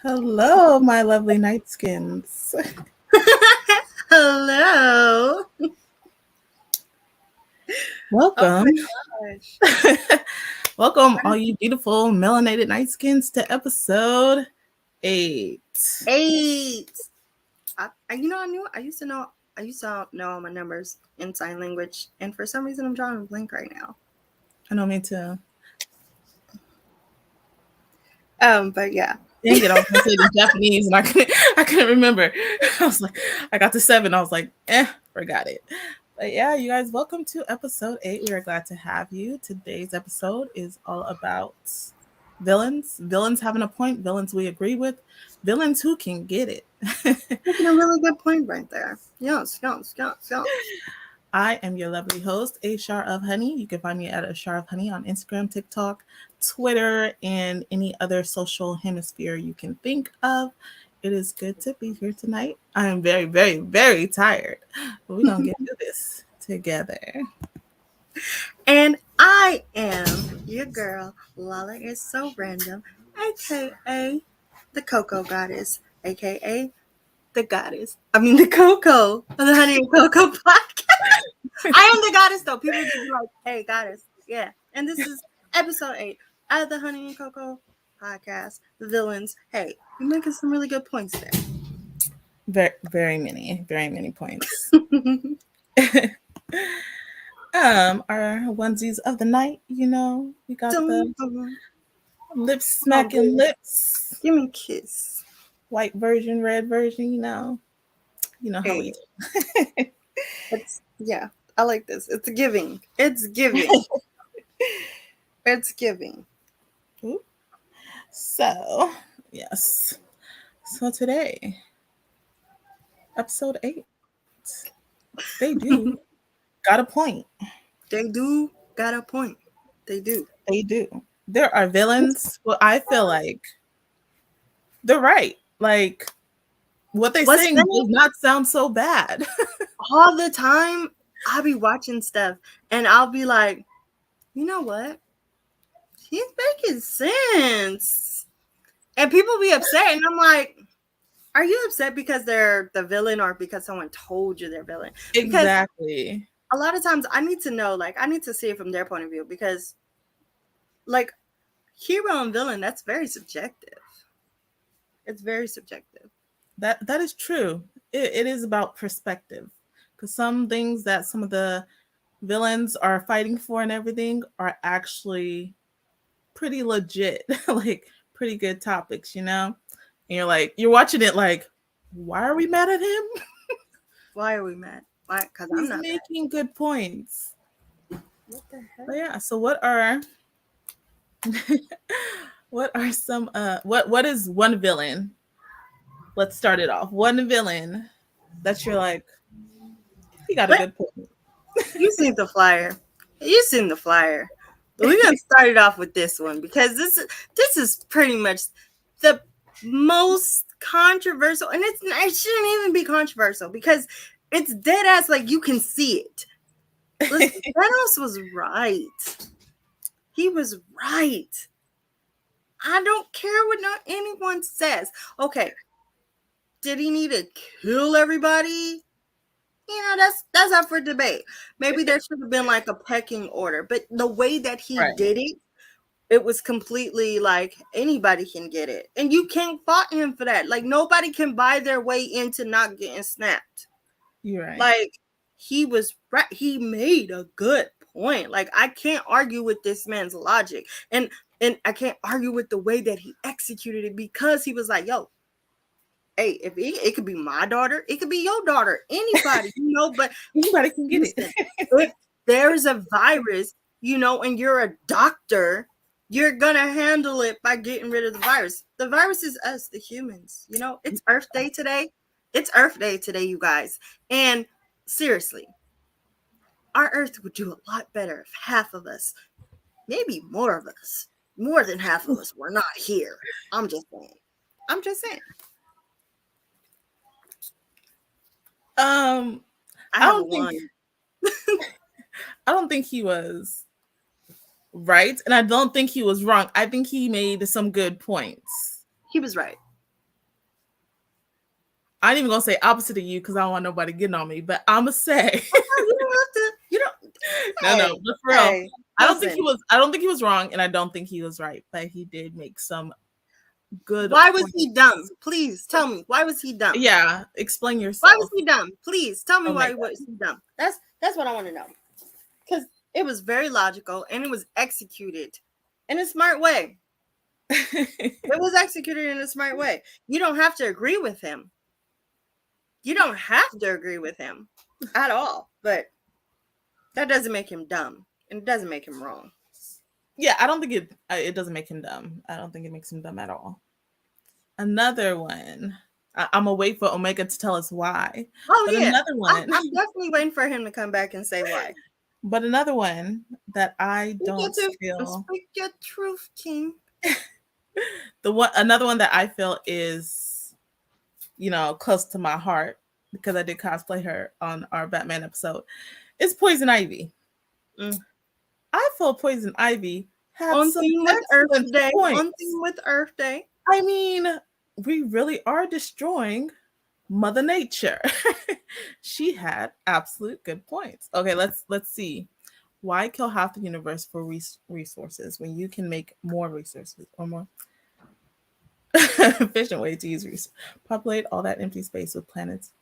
Hello, my lovely nightskins. Hello. Oh Welcome. my gosh. Welcome, all you beautiful melanated nightskins, to episode 8. 8. I used to know all my numbers in sign language, and for some reason I'm drawing a blank right now. I know, me too. But yeah. Dang it, I was going to say it in Japanese, and I couldn't remember. I was like, I got to 7. I was like, forgot it. But yeah, you guys, welcome to episode 8. We are glad to have you. Today's episode is all about villains. Villains having a point. Villains we agree with. Villains who can get it. Making a really good point right there. Yes. I am your lovely host, A Shar of Honey. You can find me at A Shar of Honey on Instagram, TikTok, Twitter, and any other social hemisphere you can think of. It is good to be here tonight. I am very, very, very tired, but we're going to get through this together. And I am your girl, Lala is so random, aka the Cocoa Goddess, aka the Coco of the Honey and Cocoa podcast. I am the goddess, though. People just be like, hey, goddess. Yeah. And this is episode 8 of the Honey and Cocoa podcast. The villains. Hey, you're making some really good points there. Very many points. Our onesies of the night, we got the lips smacking lips. Give me a kiss. White version, red version, you know how we do. Yeah, I like this. It's giving. It's giving. Ooh. So, yes. So today, episode 8, they do got a point. They do got a point. They do. They do. There are villains. Well, I feel like they're right. Like, what they're saying does not sound so bad. All the time, I'll be watching stuff, and I'll be like, you know what? He's making sense. And people be upset, and I'm like, are you upset because they're the villain or because someone told you they're villain? Because exactly. A lot of times I need to know, I need to see it from their point of view, because hero and villain, that's very subjective. It's very subjective. That is true. It is about perspective, because some things that some of the villains are fighting for and everything are actually pretty legit, like pretty good topics, And you're watching it like, why are we mad at him? Why are we mad? Why? Because I'm not making good points. What the heck? But yeah, so what are some what is one villain? Let's start it off. One villain that you're like, he got a good point. You seen the flyer. But we're gonna start it off with this one, because this is pretty much the most controversial, and it shouldn't even be controversial because it's dead ass, like you can see it. Listen, Thanos was right. He was right. I don't care what anyone says. Okay, did he need to kill everybody? That's up for debate. Maybe there should have been like a pecking order, but the way that he did it, it was completely like anybody can get it, and you can't fault him for that. Like, nobody can buy their way into not getting snapped. You're right. Like, he was right. He made a good point. Like, I can't argue with this man's logic, and I can't argue with the way that he executed it, because he was like, yo, hey, if it could be my daughter, it could be your daughter, anybody, but anybody can get it. If there's a virus, and you're a doctor, you're gonna handle it by getting rid of the virus. The virus is us, the humans. It's Earth Day today. It's Earth Day today, you guys. And seriously, our Earth would do a lot better if half of us, maybe more than half of us, were not here. I'm just saying. I don't think he was right, and I don't think he was wrong. I think he made some good points. He was right. I ain't even gonna say opposite of you because I don't want nobody getting on me, but I'ma say Oh, you don't have to. You don't. no, Hey, but for real, hey, listen. I don't think he was wrong, and I don't think he was right, but he did make some good Why was he dumb? points. Please tell me. Why was he dumb? Yeah, explain Why was yourself. he dumb? Please tell me Oh my why was he dumb. That's what I want to know. Because it was very logical and it was executed in a smart way. god. It was executed in a smart way. You don't have to agree with him. You don't have to agree with him at all. But that doesn't make him dumb. And it doesn't make him wrong. Yeah, I don't think it doesn't make him dumb. I don't think it makes him dumb at all. Another one. I'm gonna wait for Omega to tell us why. Oh, But yeah. another one. I'm definitely waiting for him to come back and say why. But another one that I don't feel Speak your truth, King. another one that I feel is, close to my heart because I did cosplay her on our Batman episode is Poison Ivy. Mm. I feel Poison Ivy had On some theme with Earth excellent Day. points. On theme with Earth Day. I mean, we really are destroying Mother Nature. She had absolute good points. Okay, let's see. Why kill half the universe for resources when you can make more resources or more efficient way to use resources? Populate all that empty space with planets.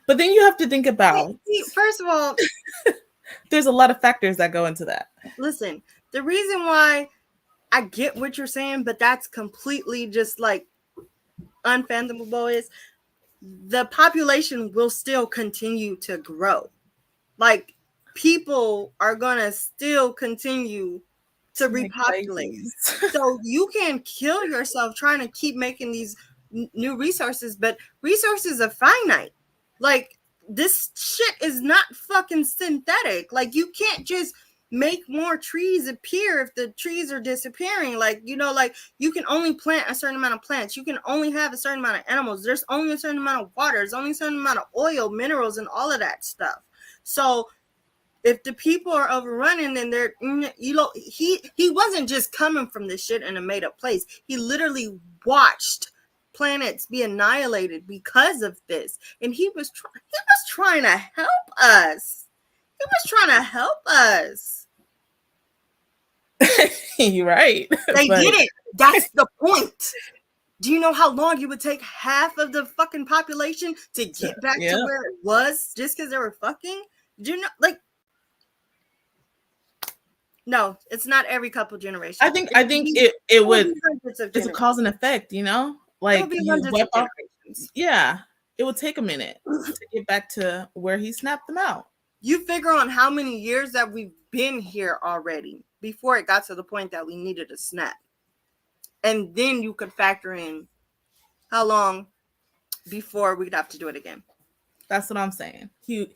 But then you have to think about. First of all, there's a lot of factors that go into that. Listen, the reason why I get what you're saying, but that's completely just like unfathomable is the population will still continue to grow. Like people are gonna still continue to repopulate. So you can kill yourself trying to keep making these new resources, but resources are finite. Like this shit is not fucking synthetic. Like you can't just make more trees appear if the trees are disappearing. Like, like you can only plant a certain amount of plants. You can only have a certain amount of animals. There's only a certain amount of water. There's only a certain amount of oil, minerals, and all of that stuff. So if the people are overrunning, then they're, he wasn't just coming from this shit in a made up place. He literally watched planets be annihilated because of this, and he was trying to help us. He was trying to help us. You're right. They didn't. That's the point. Do you know how long it would take half of the fucking population to get back to where it was just because they were fucking? Do you know, like? No, it's not every couple generations. I think it would. It's a cause and effect, like yeah, it would take a minute to get back to where he snapped them out. You figure on how many years that we've been here already before it got to the point that we needed a snap, and then you could factor in how long before we'd have to do it again. That's what I'm saying. He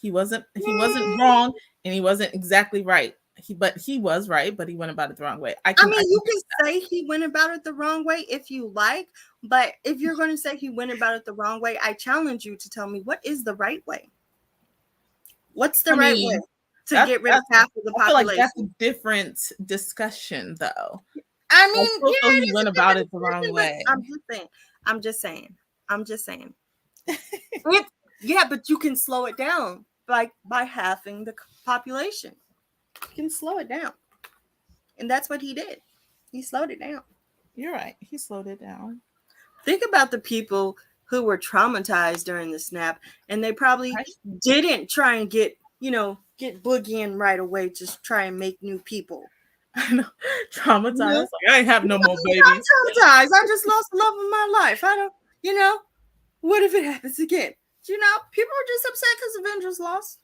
wasn't wrong, and he wasn't exactly right. He was right, but he went about it the wrong way. I mean, you can say he went about it the wrong way if you like, but if you're going to say he went about it the wrong way, I challenge you to tell me what is the right way. What's the right way to get rid of half of the population? I feel like that's a different discussion, though. I mean, he went about it the wrong way. I'm just saying. Yeah, but you can slow it down by halving the population. You can slow it down. And that's what he did. He slowed it down. You're right. He slowed it down. Think about the people who were traumatized during the snap, and they probably didn't try and get Boogie in right away to try and make new people. I know. Traumatized. Like, I ain't have no more babies. I'm traumatized. I just lost the love of my life. I don't, what if it happens again? People are just upset because Avengers lost.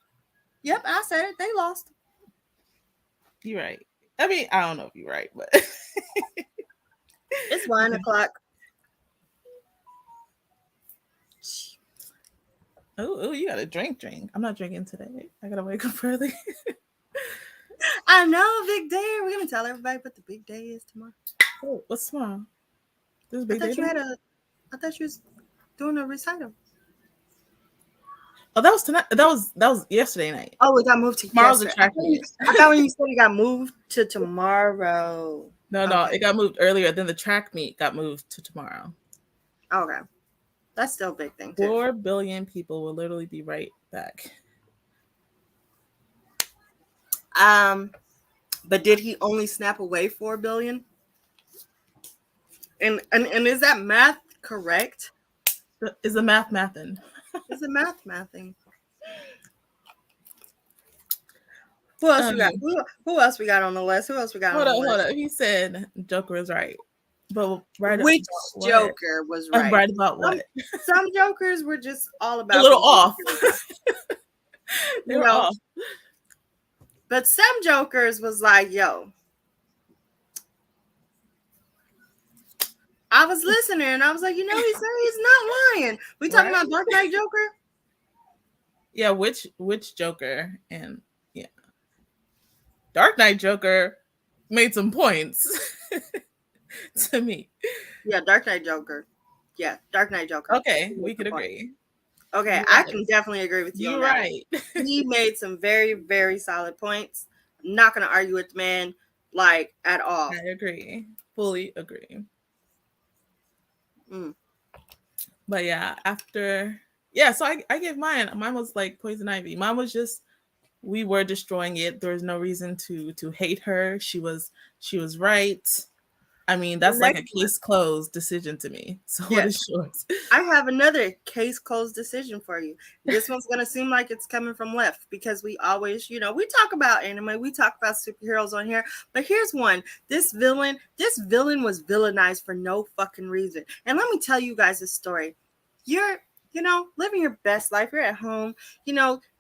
Yep, I said it. They lost. You're right. I mean, I don't know if you're right, but it's 1 o'clock. Oh, you gotta drink. I'm not drinking today. I gotta wake up early. I know, big day. We're gonna tell everybody what the big day is tomorrow. Oh, what's tomorrow? This is big day. I thought you was doing a recital. Oh, that was tonight. That was yesterday night. Oh, it got moved to tomorrow's the track meet. I thought when you said it got moved to tomorrow. No, it got moved earlier. Then the track meet got moved to tomorrow. Okay, that's still a big thing too. 4 billion people will literally be right back. Um, but did he only snap away 4 billion? And is that math correct? Is the math mathin'? Is it mathing? Who else we got? Um, Who else we got on the list? Who else we got hold on up, the hold list? up. He said Joker is right, but right about Which what? Joker was right? Right about Some what? some Jokers were just all A about little off. convenience, They you were know. off. But some Jokers was like, yo, I was listening and I was like, he said he's not lying. We talking Right? about Dark Knight Joker? Yeah. Which Joker? And yeah, Dark Knight Joker made some points to me. Yeah, Dark Knight Joker. Yeah, Dark Knight Joker. Okay, He made we could some points. agree. Okay, You I right. can definitely agree with you on You that one. right. He made some very, very solid points. I'm not gonna argue with the man like at all. I agree. Fully agree. Mm. But yeah, after yeah, so I give mine. Mine was like Poison Ivy. Mine was just we were destroying it. There was no reason to hate her. She was right. I mean, The that's like a next one. case closed decision to me. So what Yes. is yours? I have another case closed decision for you. This one's going to seem like it's coming from left because we always, we talk about anime, we talk about superheroes on here, but here's one. This villain was villainized for no fucking reason. And let me tell you guys a story. You're, living your best life. You're at home,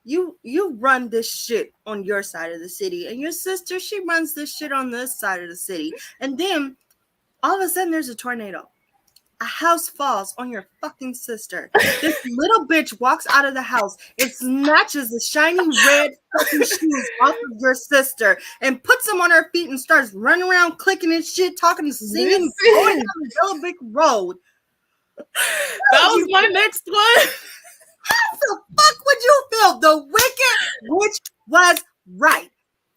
you run this shit on your side of the city, and your sister, she runs this shit on this side of the city. And then all of a sudden there's a tornado. A house falls on your fucking sister. This little bitch walks out of the house and snatches the shiny red fucking shoes off of your sister and puts them on her feet and starts running around clicking and shit, talking and singing, going Listen, down the Yellow Brick Road. that How would was you my feel? next one. How the fuck would you feel? The wicked witch was right.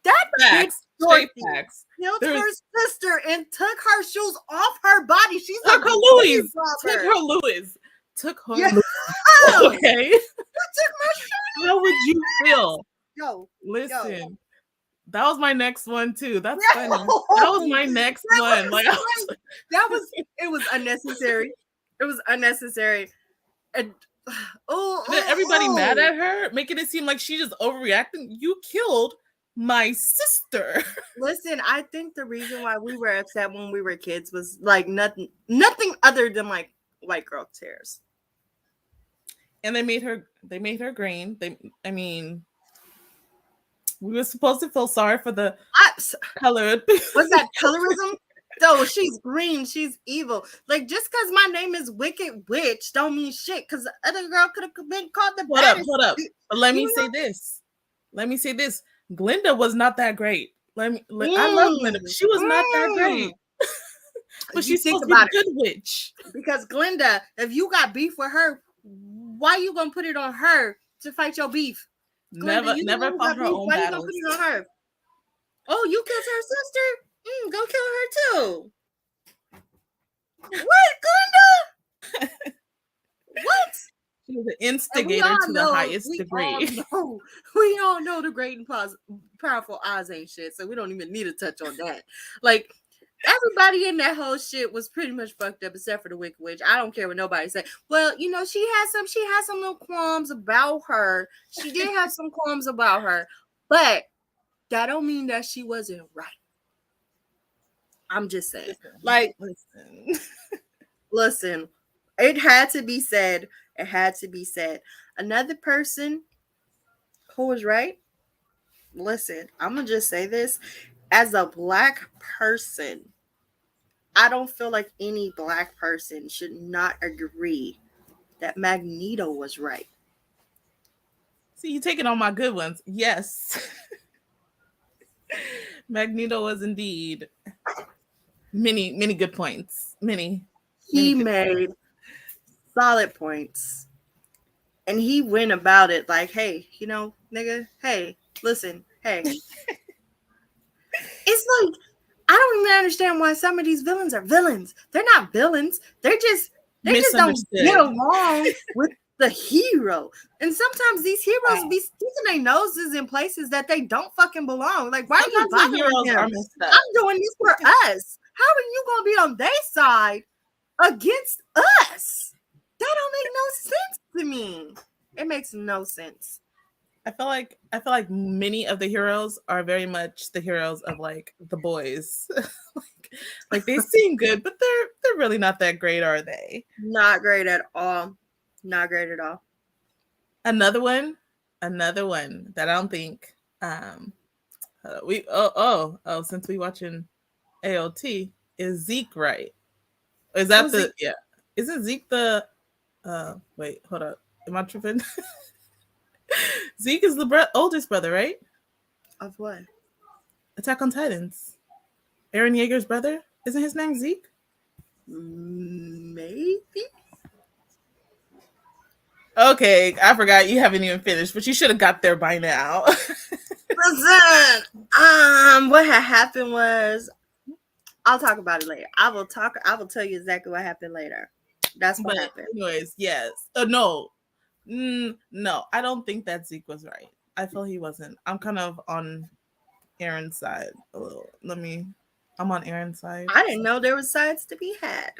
That bitch Facts, straight Dorothy facts. killed There her was sister and took her shoes off her body. She's a took her grave Louis, took robber. her Louis, took her Yeah. Louis. Okay, You took my shiny how would you feel? yo, yo, Listen, that was my next one too. That's yo. funny. That was my next That one. was Like, like it was unnecessary. It was unnecessary. And and then everybody mad oh. at her, making it seem like she just overreacting. You killed my sister. Listen, I think the reason why we were upset when we were kids was like nothing other than like white girl tears. And they made her green. I mean, we were supposed to feel sorry for the I, colored. was that colorism? No, she's green. She's evil. Like, just because my name is Wicked Witch don't mean shit. Because the other girl could have been called the Hold up, baddest. hold up. But let me You say this. Let me say this. Glinda was not that great. I love know? Glinda, but she was not that great. But You she's think supposed to be the about it. good witch. Because Glinda, if you got beef with her, why you gonna put it on her to fight your beef? Glinda, Never, you the one never who fought got her beef. own Why you gonna put battles. it on her? Oh, you killed her sister? Go kill her too. What, Glinda? What? She was an And instigator to the highest degree. we all know the great and powerful Oz ain't shit, so we don't even need to touch on that. Like, everybody in that whole shit was pretty much fucked up except for the Wicked Witch. I don't care what nobody say. Well, she had some little qualms about her. She did have some qualms about her, but that don't mean that she wasn't right. I'm just saying. Like, Listen. listen, it had to be said. It had to be said. Another person who was right. Listen, I'm gonna just say this. As a black person, I don't feel like any black person should not agree that Magneto was right. See, you taking all my good ones. Yes. Magneto was indeed many, many good points. Many, many He good points. made solid points. And he went about it like, hey, nigga, hey, listen, hey. It's like, I don't even understand why some of these villains are villains. They're not villains. They're just They just don't get misunderstood. along with the hero. And sometimes these heroes Right. be sticking their noses in places that they don't fucking belong. Like, why are you Sometimes the bothering heroes are him? messed up. I'm doing this for us. How are you gonna be on their side against us? That don't make no sense to me. It makes no sense. I feel like many of the heroes are very much the heroes of like the boys. like they seem good, but they're really not that great, are they? Not great at all. Not great at all. Another one, another one that I don't think we oh since we watching AOT is Zeke right? Is that Who's he? the yeah? Isn't Zeke the wait, hold up. Am I tripping? Zeke is the oldest brother, right? Of what? Attack on Titans. Aaron Yeager's brother? Isn't his name Zeke? Maybe. Okay, I forgot you haven't even finished, but you should have got there by now. Listen, what had happened was I'll talk about it later. I will tell you exactly what happened later. That's what but happened. anyways, yes. No. No, I don't think that Zeke was right. I feel he wasn't. I'm kind of on Aaron's side a little. I'm on Aaron's side. I didn't know there was sides to be had.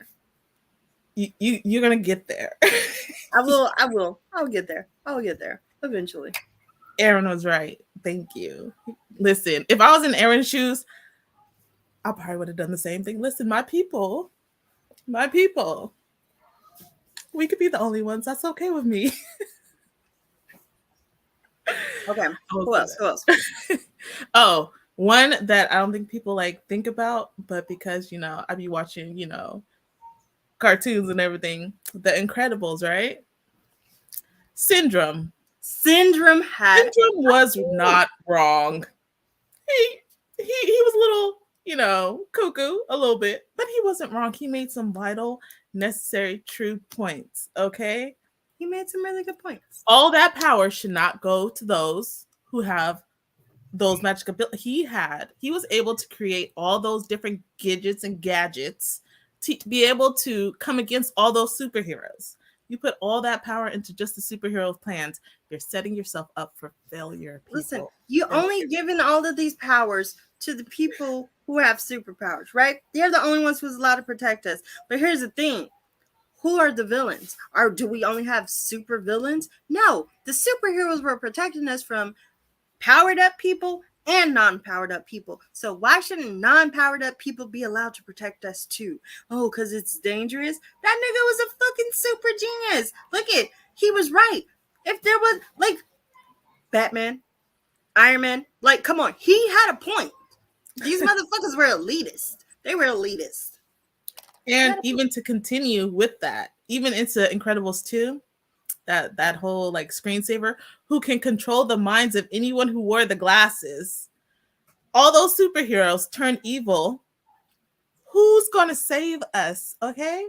You're gonna get there. I'll get there. I'll get there eventually. Aaron was right. Thank you. Listen, if I was in Aaron's shoes, I probably would have done the same thing. Listen, my people, we could be the only ones. That's okay with me. Okay. Who else? Who else? Oh, one that I don't think people like think about, but because I be watching, cartoons and everything. The Incredibles, right? Syndrome. Syndrome had Syndrome was not wrong. He was a little, cuckoo a little bit, but he wasn't wrong. He made some vital, necessary, true points. Okay. he made some really good points. All that power should not go to those who have those magic abilities he was able to create all those different gadgets and gadgets to be able to come against all those superheroes. You put all that power into just the superhero plans, you're setting yourself up for failure, Listen, people. you Failure. only given all of these powers to the people who have superpowers, right? They're the only ones who's allowed to protect us. But here's the thing. Who are the villains? Or do we only have super villains? No, the superheroes were protecting us from powered up people and non-powered up people. So why shouldn't non-powered up people be allowed to protect us too? Oh, because it's dangerous? That nigga was a fucking super genius. Look it, he was right. If there was like Batman, Iron Man, like come on, he had a point. These motherfuckers were elitist. They were elitist. And even to continue with that, even into Incredibles 2, that whole like screensaver who can control the minds of anyone who wore the glasses. All those superheroes turn evil. Who's gonna save us? Okay,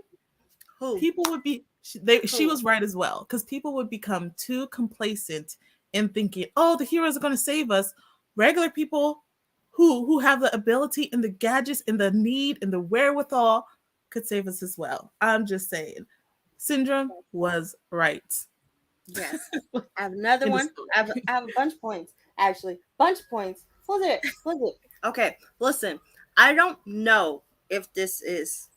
Who? people would be. She was right as well because people would become too complacent in thinking, "Oh, the heroes are going to save us." Regular people who have the ability and the gadgets and the need and the wherewithal could save us as well. I'm just saying, Syndrome was right. Yes. I have another one. I have a bunch of points. Actually, bunch of points. Flip it. Flip it. Okay, listen. I don't know if this is.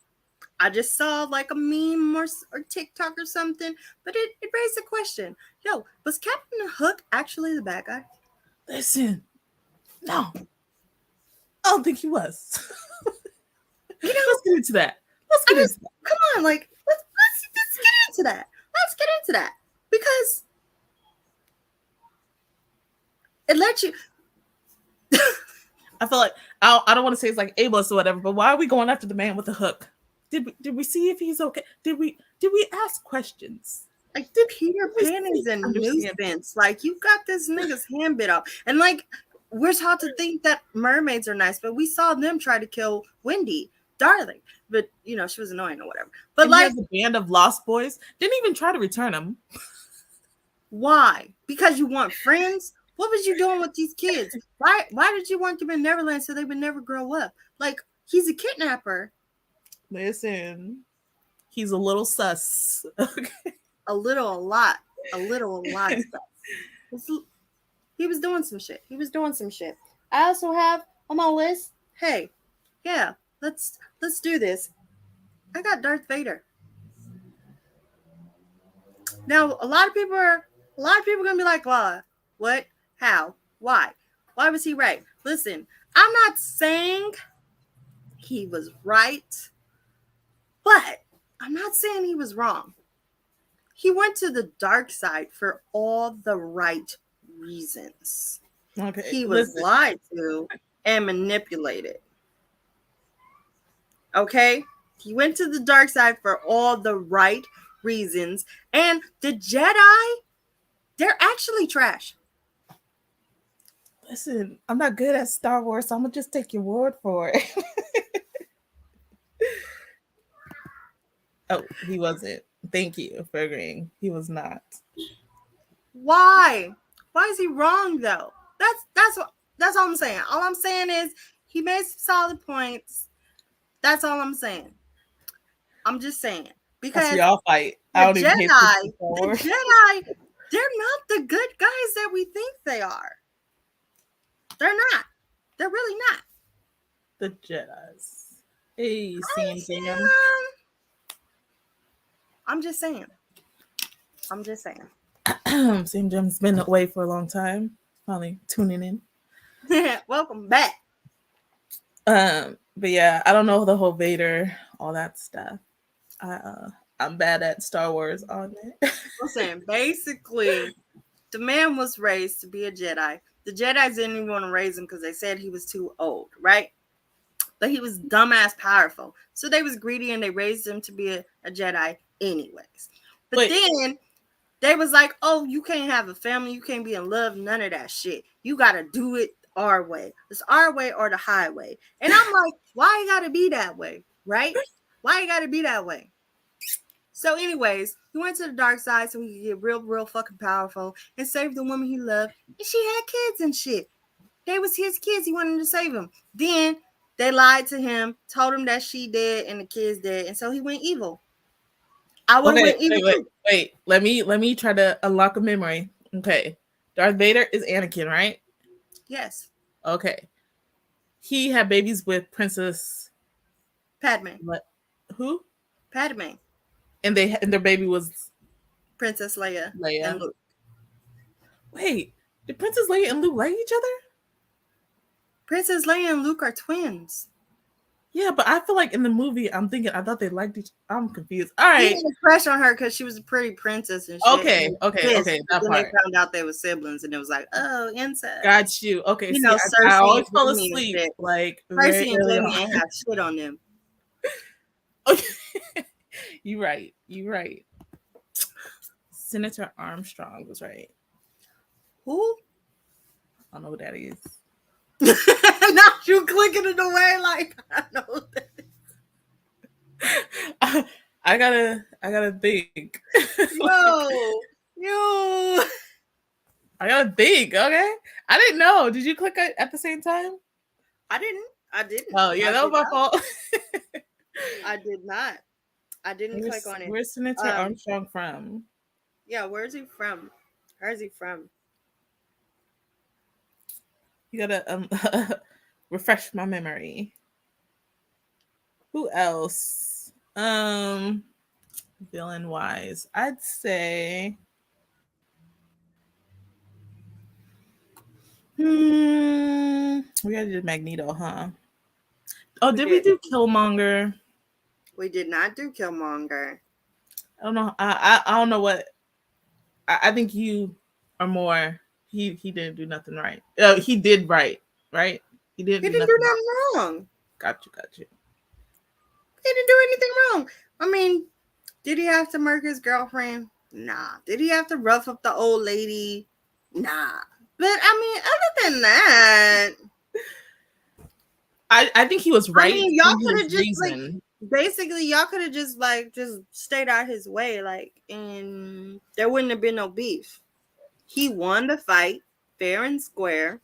I just saw like a meme or TikTok or something, but it raised a question. Yo, was Captain Hook actually the bad guy? Listen, no, I don't think he was. Let's get into that. Come on, like let's get into that. Let's get into that because it lets you. I feel like I don't want to say it's like ableist or whatever, but why are we going after the man with the hook? Did we see if he's okay? Did we ask questions? Like Peter Pan is a nuisance. Like you got this nigga's hand bit off, and like we're taught to think that mermaids are nice, but we saw them try to kill Wendy, darling. But she was annoying or whatever. But and like a band of lost boys didn't even try to return them. Why? Because you want friends? What was you doing with these kids? Why did you want them in Neverland so they would never grow up? Like he's a kidnapper. Listen, He's a little sus. A lot of stuff. He was doing some shit. I also have on my list. Hey, yeah, let's do this. I got Darth Vader. Now, a lot of people are gonna be like, "Well, what? How? Why? Why was he right?" Listen, I'm not saying he was right, but I'm not saying he was wrong. He went to the dark side for all the right reasons. Okay, He was listen. lied to and manipulated. Okay? He went to the dark side for all the right reasons. And the Jedi, they're actually trash. Listen, I'm not good at Star Wars, so I'm gonna just take your word for it. Oh, he wasn't. Thank you for agreeing. He was not. Why? Why is he wrong though? That's all I'm saying. All I'm saying is he made some solid points. That's all I'm saying. I'm just saying. That's Because y'all fight. I the don't even pay attention to Jedi, Star the Wars. Jedi, they're not the good guys that we think they are. They're not. They're really not. The Jedi's. Hey, Sam Jam. Um, I'm just saying. I'm just saying. Sam Jam's been away for a long time. Finally tuning in. Welcome back. But yeah, I don't know the whole Vader, all that stuff. I'm bad at Star Wars on it. Listen, basically, the man was raised to be a Jedi. The Jedi's didn't even want to raise him because they said he was too old, right? But he was dumbass powerful. So they was greedy and they raised him to be a Jedi anyways. But Wait. then they was like, oh, you can't have a family. You can't be in love. None of that shit. You got to do it our way. It's our way or the highway. And I'm like, why you got to be that way? Right? Why you got to be that way? So anyways, he went to the dark side so he could get real fucking powerful and save the woman he loved. And she had kids and shit. They was his kids. He wanted to save them. Then they lied to him, told him that she dead and the kids dead. And so he went evil. I would have Okay, went evil too. wait. Let me try to unlock a memory. Okay. Darth Vader is Anakin, right? Yes. Okay. He had babies with Princess Padme. who? Padme. And their baby was Princess Leia and Leia. Luke. Wait, did Princess Leia and Luke like each other? Princess Leia and Luke are twins. Yeah, but I feel like in the movie, I thought they liked each. I'm confused. All He right. had a crush on her because she was a pretty princess and shit. Okay. That That then part. they found out they were siblings and it was like, oh, incest. Got you. Okay. You See, know, I Cersei always and fall Jamie and asleep shit. like very Cersei and early Jamie on. ain't have shit on them. Okay. You right. Senator Armstrong was right. Who? I don't know who that is. Not you clicking it away like I know that. I gotta think. Yo. I gotta think. Okay, I didn't know. Did you click it at the same time? I didn't. Oh yeah, that was my fault. I did not. I didn't click on it. Where's Senator Armstrong from? Yeah, where's he from? Where's he from? You gotta refresh my memory. Who else? Villain wise, I'd say. We gotta do Magneto, huh? Oh, did we do Killmonger? We did not do Killmonger. I don't know. I don't know what. I think you are more. He didn't do nothing right. He did right. He didn't He do didn't nothing do nothing wrong. Got you. He didn't do anything wrong. I mean, did he have to murder his girlfriend? Nah. Did he have to rough up the old lady? Nah. But I mean, other than that, I think he was right. I mean, y'all could have just basically y'all could have just stayed out his way, and there wouldn't have been no beef. He won the fight fair and square.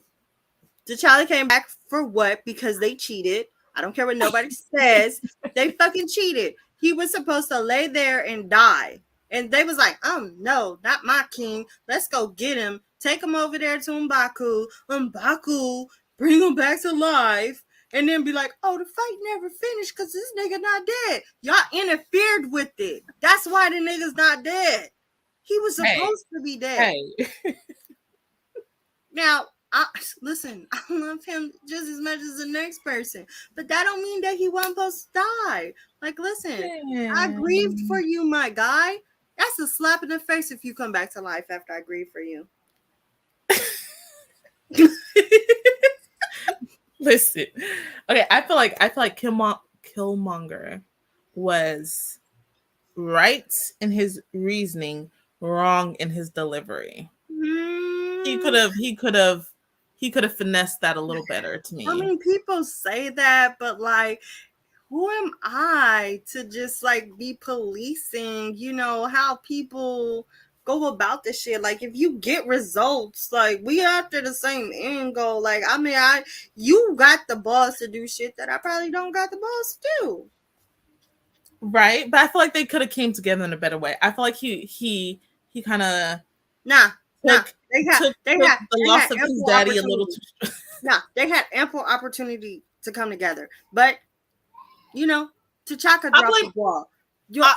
T'Challa came back for what? Because they cheated. I don't care what nobody says. They fucking cheated. He was supposed to lay there and die. And they was like, oh no, not my king. Let's go get him. Take him over there to M'Baku. M'Baku, bring him back to life. And then be like, oh, the fight never finished because this nigga not dead. Y'all interfered with it. That's why the nigga's not dead. He was supposed to be dead. Hey. Now, listen, I love him just as much as the next person, but that don't mean that he wasn't supposed to die. Like, listen, I grieved for you, my guy. That's a slap in the face if you come back to life after I grieve for you. Listen, okay, I feel like Killmonger was right in his reasoning, wrong in his delivery. He could have finessed that a little better to me. I mean, people say that, but like, who am I to just like be policing, how people go about this shit? Like, if you get results, like, we after the same end goal. Like, I mean, you got the balls to do shit that I probably don't got the balls to do. Right, but I feel like they could have came together in a better way. I feel like he kind of took the loss of his daddy a little too. They had ample opportunity to come together, but T'Chaka dropped the ball.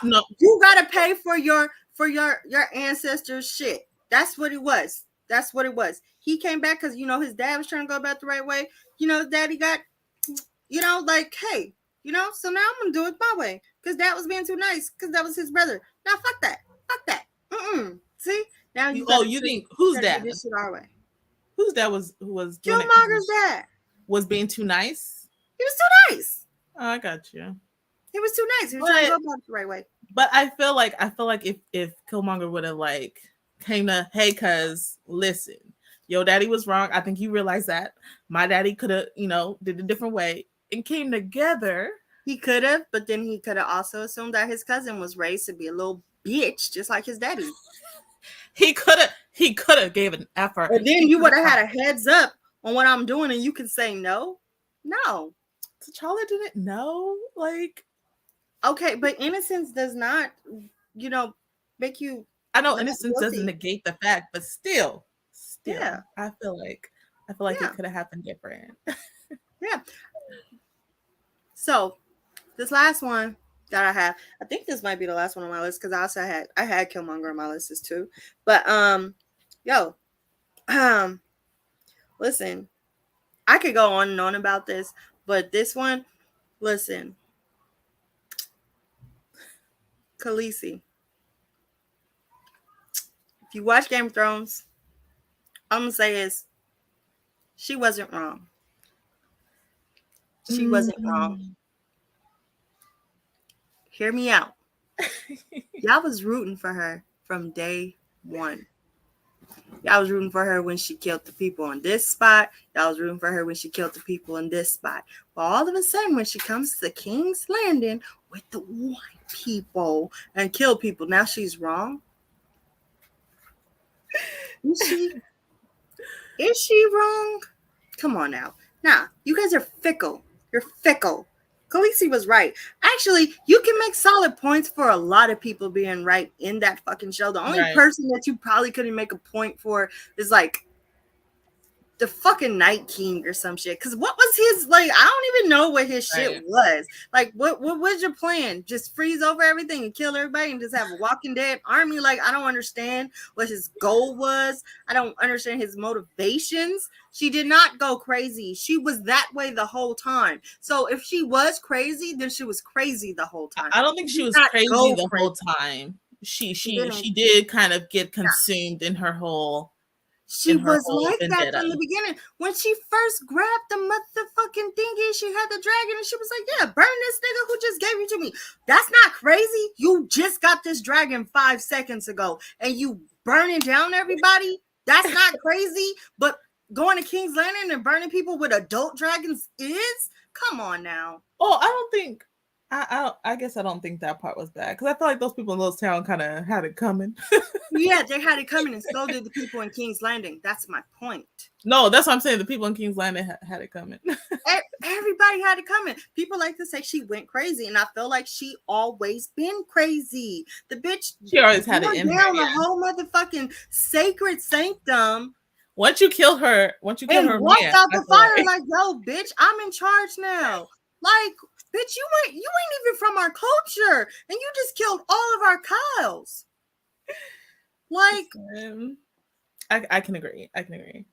No. You gotta pay for your ancestors' shit. That's what it was. He came back because his dad was trying to go about the right way. His daddy got, like, hey, so now I'm gonna do it my way because dad was being too nice because that was his brother. Now fuck that. See, now you think whose dad? This shit our way. Whose dad was doing Killmonger's dad was being too nice? He was too nice. Oh, I got you. He was too nice. He was trying to go about it the right way. But I feel like if Killmonger would have like came to, hey, cuz listen, your daddy was wrong. I think you realize that. My daddy could have, did a different way and came together. He could have, but then he could have also assumed that his cousin was raised to be a little bitch, just like his daddy. He could have gave an effort. And then you would have had a heads up on what I'm doing, and you can say no. No. T'Challa didn't know, like. Okay, but innocence does not, make you. I know innocence doesn't negate the fact, but still, yeah. I feel like it could have happened different. Yeah. So, this last one that I have, I think this might be the last one on my list because I had Killmonger on my list too. But listen, I could go on and on about this, but this one, listen, Khaleesi. If you watch Game of Thrones, I'm gonna say is she wasn't wrong. She wasn't wrong. Hear me out. Y'all was rooting for her from day one. Y'all was rooting for her when she killed the people on this spot. Y'all was rooting for her when she killed the people in this spot. But all of a sudden, when she comes to King's Landing with the white people and kill people, now she's wrong. Is she? Is she wrong? Come on now. Nah, you guys are fickle. You're fickle. Khaleesi was right. Actually, you can make solid points for a lot of people being right in that fucking show. The only person that you probably couldn't make a point for is like the fucking Night King or some shit. Because what was his, like, I don't even know what his shit was. Like, what was your plan? Just freeze over everything and kill everybody and just have a Walking Dead army? Like, I don't understand what his goal was. I don't understand his motivations. She did not go crazy. She was that way the whole time. So if she was crazy, then she was crazy the whole time. I don't think she was crazy the whole time. She did kind of get consumed in her whole. She was like that from the beginning. When she first grabbed the motherfucking thingy, she had the dragon and she was like, yeah, burn this nigga who just gave you to me. That's not crazy. You just got this dragon 5 seconds ago and you burning down everybody. That's not crazy. But going to King's Landing and burning people with adult dragons is? Come on now. Oh, I don't think I guess I don't think that part was bad because I feel like those people in those town kind of had it coming. Yeah, they had it coming, and so did the people in King's Landing. That's my point. No, that's what I'm saying. The people in King's Landing had it coming. Everybody had it coming. People like to say she went crazy, and I feel like she always been crazy. The bitch She always had it brought in her. down Yeah. the whole motherfucking sacred sanctum Once you kill her and man, walked out I the feel fire like like, yo, bitch, I'm in charge now. Like, bitch, you ain't even from our culture, and you just killed all of our cows. Like, I can agree. I can agree.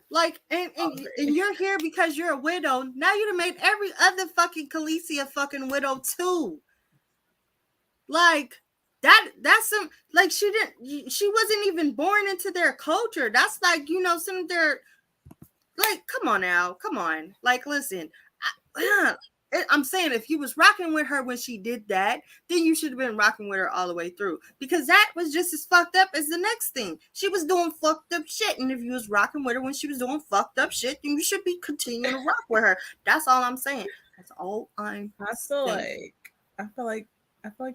like, and you're here because you're a widow. Now you'd have made every other fucking Khaleesi a fucking widow too. Like, that's some, like, she wasn't even born into their culture. That's like, you know, some of their, like, come on now, come on. Like, listen, I'm saying if you was rocking with her when she did that, then you should have been rocking with her all the way through, because that was just as fucked up as the next thing. She was doing fucked up shit, and if you was rocking with her when she was doing fucked up shit, then you should be continuing to rock with her. That's all I'm saying. That's all I'm saying. I feel like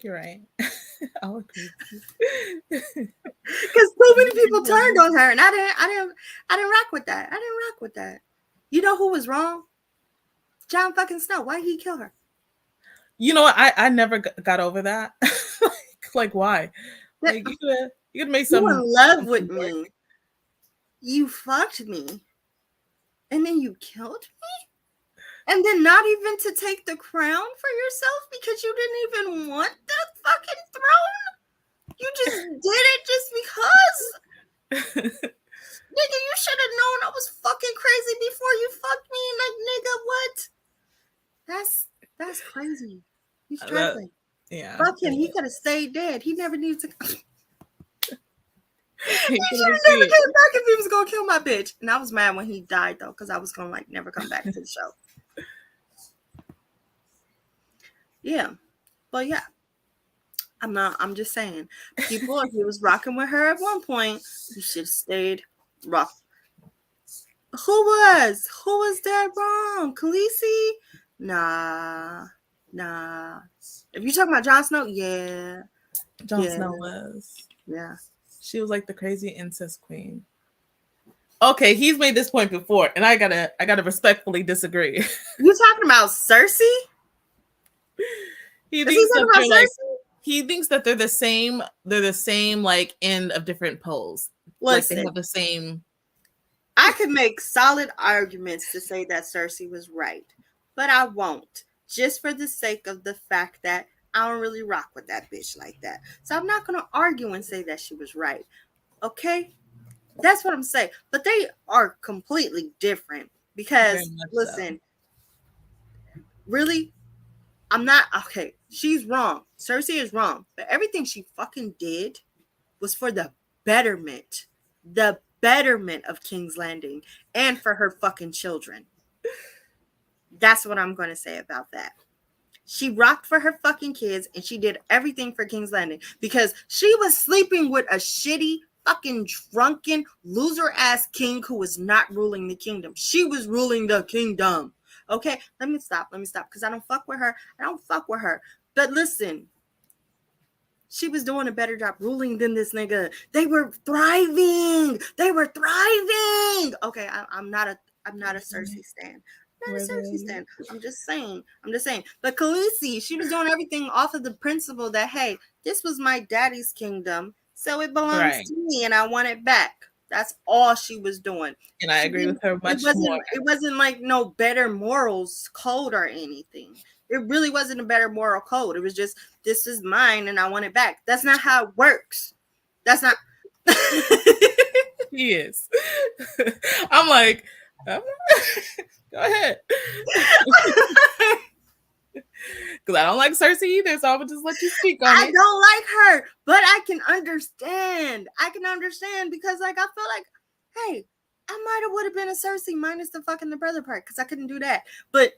you're right. I'll agree with you. Because so many people turned on her, and I didn't rock with that. I didn't rock with that. You know who was wrong? Jon fucking Snow. Why did he kill her? You know what? I never got over that. Like why? Like you could make some. You in love with me. You fucked me, and then you killed me, and then not even to take the crown for yourself because you didn't even want the fucking throne. You just did it just because. Nigga, you should have known I was fucking crazy before you fucked me. Like, nigga, what? That's crazy. He's trifling. Yeah. Fuck him. He could have stayed dead. He never needed to. He should have never came back if he was gonna kill my bitch. And I was mad when he died though, because I was gonna like never come back to the show. Yeah, but yeah, I'm just saying, people, if you was rocking with her at one point, you should have stayed rock. Who was that wrong? Khaleesi? Nah. If you talking about Jon Snow, yeah. Jon Snow was. Yeah. She was like the crazy incest queen. Okay, he's made this point before, and I gotta respectfully disagree. You talking about Cersei? He thinks that they're the same. They're the same, like end of different poles. Listen, like they have the same. I could make solid arguments to say that Cersei was right, but I won't, just for the sake of the fact that I don't really rock with that bitch like that. So I'm not gonna argue and say that she was right. Okay? That's what I'm saying. But they are completely different. Because listen, really, I'm not okay. She's wrong. Cersei is wrong. But everything she fucking did was for the betterment of King's Landing and for her fucking children. That's what I'm going to say about that. She rocked for her fucking kids, and she did everything for King's Landing because she was sleeping with a shitty, fucking drunken, loser-ass king who was not ruling the kingdom. She was ruling the kingdom. Okay, let me stop because I don't fuck with her. But listen, she was doing a better job ruling than this nigga. They were thriving. Okay, I'm not a Cersei stan. I'm not a Cersei stan. I'm just saying. But Khaleesi, she was doing everything off of the principle that, hey, this was my daddy's kingdom, so it belongs to me, and I want it back. That's all she was doing. And I agree with her much more. It wasn't like no better morals code or anything. It really wasn't a better moral code. It was just, this is mine and I want it back. That's not how it works. That's not. He is. I'm like, go ahead. Because I don't like Cersei either, so I would just let you speak on it. I don't like her, but I can understand. Because, like, I feel like, hey, I might have would have been a Cersei minus the fucking the brother part, because I couldn't do that. But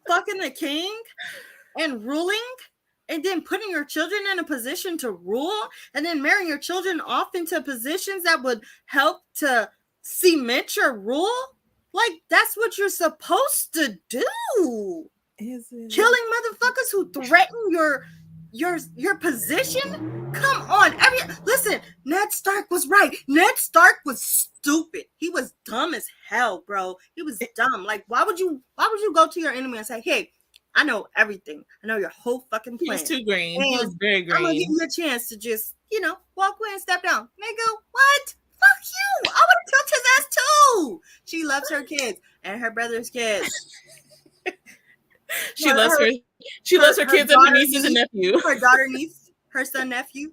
fucking the king and ruling, and then putting your children in a position to rule, and then marrying your children off into positions that would help to cement your rule, like, that's what you're supposed to do. Is it? Killing motherfuckers who threaten your position? Come on. Listen, Ned Stark was right. Ned Stark was stupid. He was dumb as hell, bro. He was dumb. Like, why would you go to your enemy and say, hey, I know everything. I know your whole fucking plan. He was too green. And he was very green. I'm gonna give you a chance to just, walk away and step down. Nigga, what? Fuck you. I would have killed his ass too. She loves her kids and her brother's kids. She loves her kids and her nieces and nephew. Her daughter, niece, her son, nephew,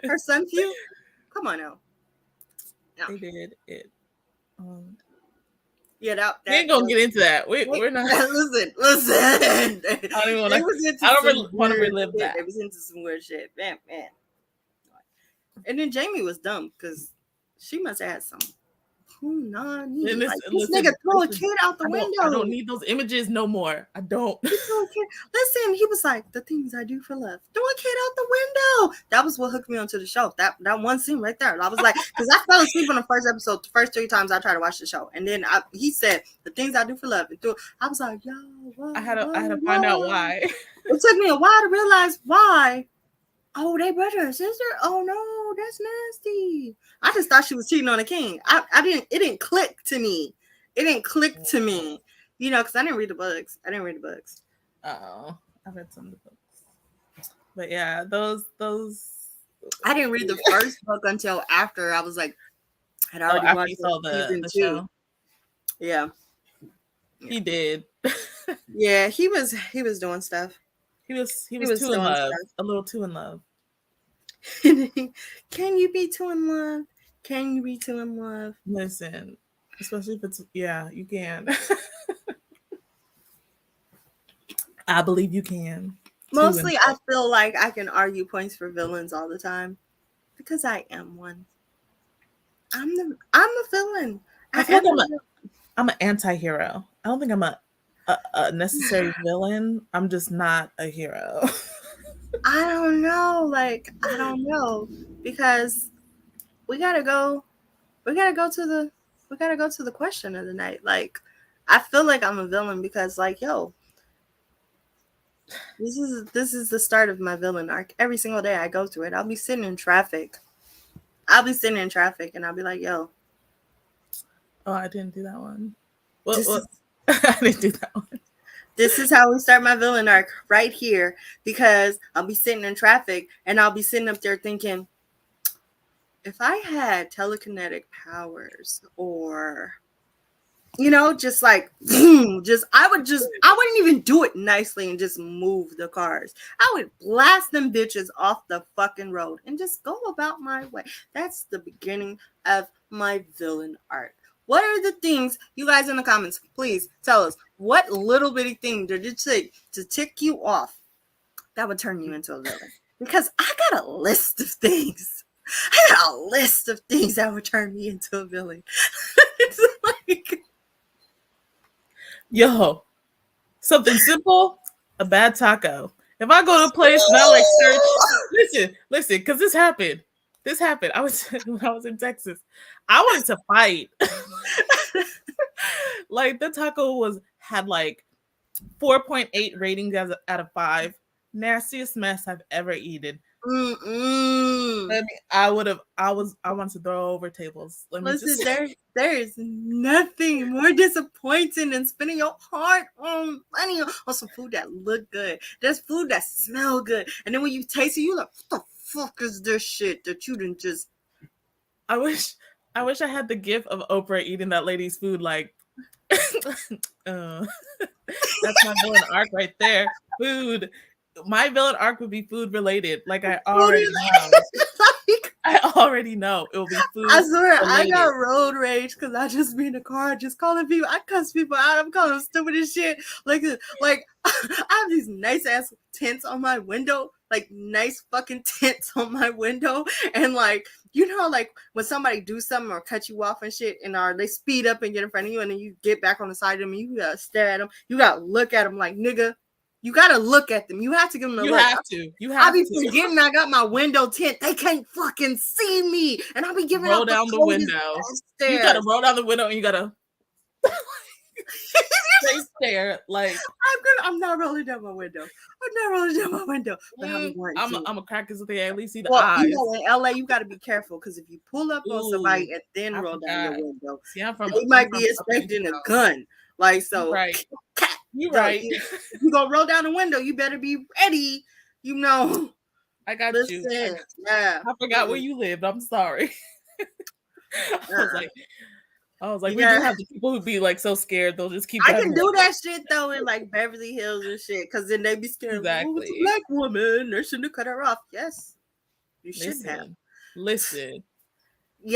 her son, few. Come on now. No. They did it. Yeah, that we ain't gonna get into that. We're not. Listen. I don't even want to. I don't really want to relive that. It was into some weird shit, man. And then Jamie was dumb because she must have had some. This nigga throw a kid out the window. I don't need those images no more. I don't. Listen, he was like, the things I do for love. Throw a kid out the window. That was what hooked me onto the show. That one scene right there. I was like, because I fell asleep on the first episode, the first 3 times I tried to watch the show. And then he said, the things I do for love. I was like, yo, what? I had to find out why. It took me a while to realize why. Oh, they brother and sister? Oh no, that's nasty. I just thought she was cheating on the king. It didn't click to me. Because I didn't read the books. Oh, I read some of the books. But yeah, those I didn't read the first book until after I was like, had already watched season 2. Show. Yeah. He did. Yeah, he was doing stuff. He was too in love. A little too in love. Can you be too in love? Can you be too in love? Listen, especially if it's you can. I believe you can. Mostly, I feel like I can argue points for villains all the time because I am one. I'm a villain. I'm an anti-hero. I don't think I'm a necessary villain. I'm just not a hero. I don't know because we gotta go to the question of the night. Like, I feel like I'm a villain because, like, yo, this is the start of my villain arc. Every single day I go through it. I'll be sitting in traffic and I'll be like, yo. Oh, I didn't do that one. I didn't do that one. This is how we start my villain arc right here, because I'll be sitting in traffic and I'll be sitting up there thinking, if I had telekinetic powers or, just like, I wouldn't even do it nicely and just move the cars. I would blast them bitches off the fucking road and just go about my way. That's the beginning of my villain arc. What are the things, you guys in the comments, please tell us, what little bitty thing did it take to tick you off that would turn you into a villain? Because I got a list of things. That would turn me into a villain. It's like, yo, something simple, a bad taco. If I go to a place and I search, listen, because this happened. When I was in Texas. I wanted to fight. Like, the taco had like 4.8 ratings out of 5. Nastiest mess I've ever eaten. I wanted to throw over tables. There is nothing more disappointing than spending your hard earned money on some food that look good. There's food that smell good, and then when you taste it, you're like, what the fuck is this shit that you didn't just? I wish I had the gift of Oprah eating that lady's food. Like, that's my villain arc right there. Food. My villain arc would be food related. Like, I already know. I already know it will be food. I swear, related. I got road rage because I just be in the car just calling people. I cuss people out. I'm calling them stupid as shit. Like I have these nice ass tints on my window. Like, nice fucking tints on my window. And like, like when somebody do something or cut you off and shit, and they speed up and get in front of you, and then you get back on the side of them, and you gotta stare at them. You gotta look at them like, nigga. You gotta look at them. You have to give them a look. You have to. I be forgetting I got my window tint. They can't fucking see me, and I'll be giving roll down the window. You gotta roll down the window, and you gotta. Straight stare, like I'm not rolling down my window. I'm not rolling down my window, but I'm going to. I'm a crack as they at least see the Well, eyes. in LA, you got to be careful because if you pull up on Ooh, somebody and then I roll down your forgot. window, See, they I'm might from be up in the expecting a South. gun. Like You so, right. You so right. if you gonna roll down the window, you better be ready. You know, I got you. listen, yeah. I forgot where you lived. I'm sorry. I was Uh-uh. like, You we do got. have the people who be like so scared they'll just keep I driving. can do that shit though in like Beverly Hills and shit, because then they be scared. Oh, it's a Exactly. black woman. They shouldn't have cut her off. Yes, you shouldn't have. Listen.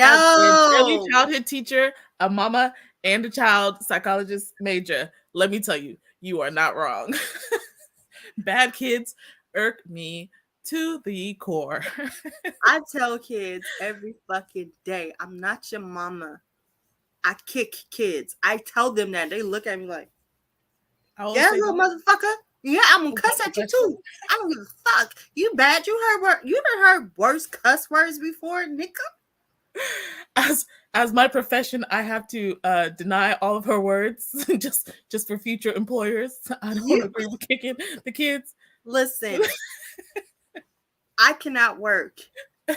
As an early Yo, childhood teacher, a mama, and a child psychologist major, let me tell you, you are not wrong. Bad kids irk me to the core. I tell kids every fucking day, I'm not your mama. I kick kids. I tell them that. They look at me like, I always yeah, say little that. motherfucker. Yeah, I'm gonna Is that cuss at you professional? too. I don't give a fuck. You bad. You done heard worse cuss words before, nigga. As my profession, I have to deny all of her words just for future employers. I don't You agree with kicking the kids. listen. I cannot work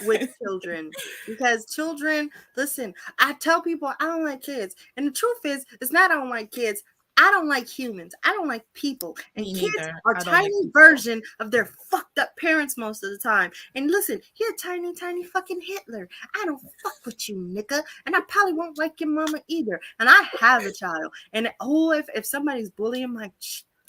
with children because children, listen, I tell people I don't like kids. And the truth is, it's not I don't like kids. I don't like humans. I don't like people. And Me kids neither. are I don't like tiny people. version of their fucked up parents most of the time. And listen, you're a tiny, tiny fucking Hitler. I don't fuck with you, nigga. And I probably won't like your mama either. And I have a child. And oh, if somebody's bullying my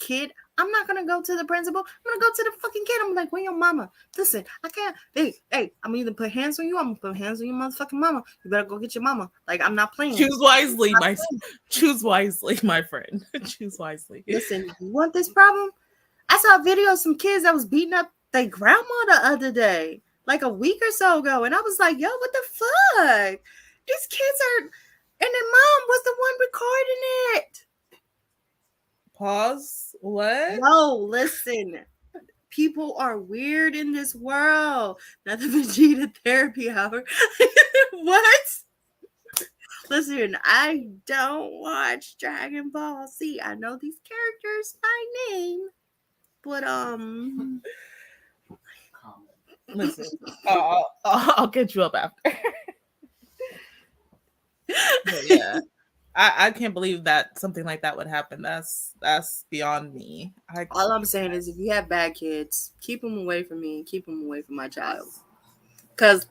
kid, I'm not gonna go to the principal. I'm gonna go to the fucking kid. I'm like, where your mama? Listen, I can't. Hey, I'm either put hands on you. I'm gonna put hands on your motherfucking mama. You better go get your mama. Like, I'm not playing. Choose wisely, choose wisely, my friend. Choose wisely. Listen, you want this problem? I saw a video of some kids that was beating up their grandma the other day, like a week or so ago, and I was like, yo, what the fuck? These kids are, and their mom was the one recording it. Pause. What? Yo, listen. People are weird in this world. Not the Vegeta therapy hour. What? Listen, I don't watch Dragon Ball Z. I know these characters by name, but Listen, I'll get you up after. But yeah, I can't believe that something like that would happen. That's beyond me. All I'm saying is, if you have bad kids, keep them away from me and keep them away from my child. Because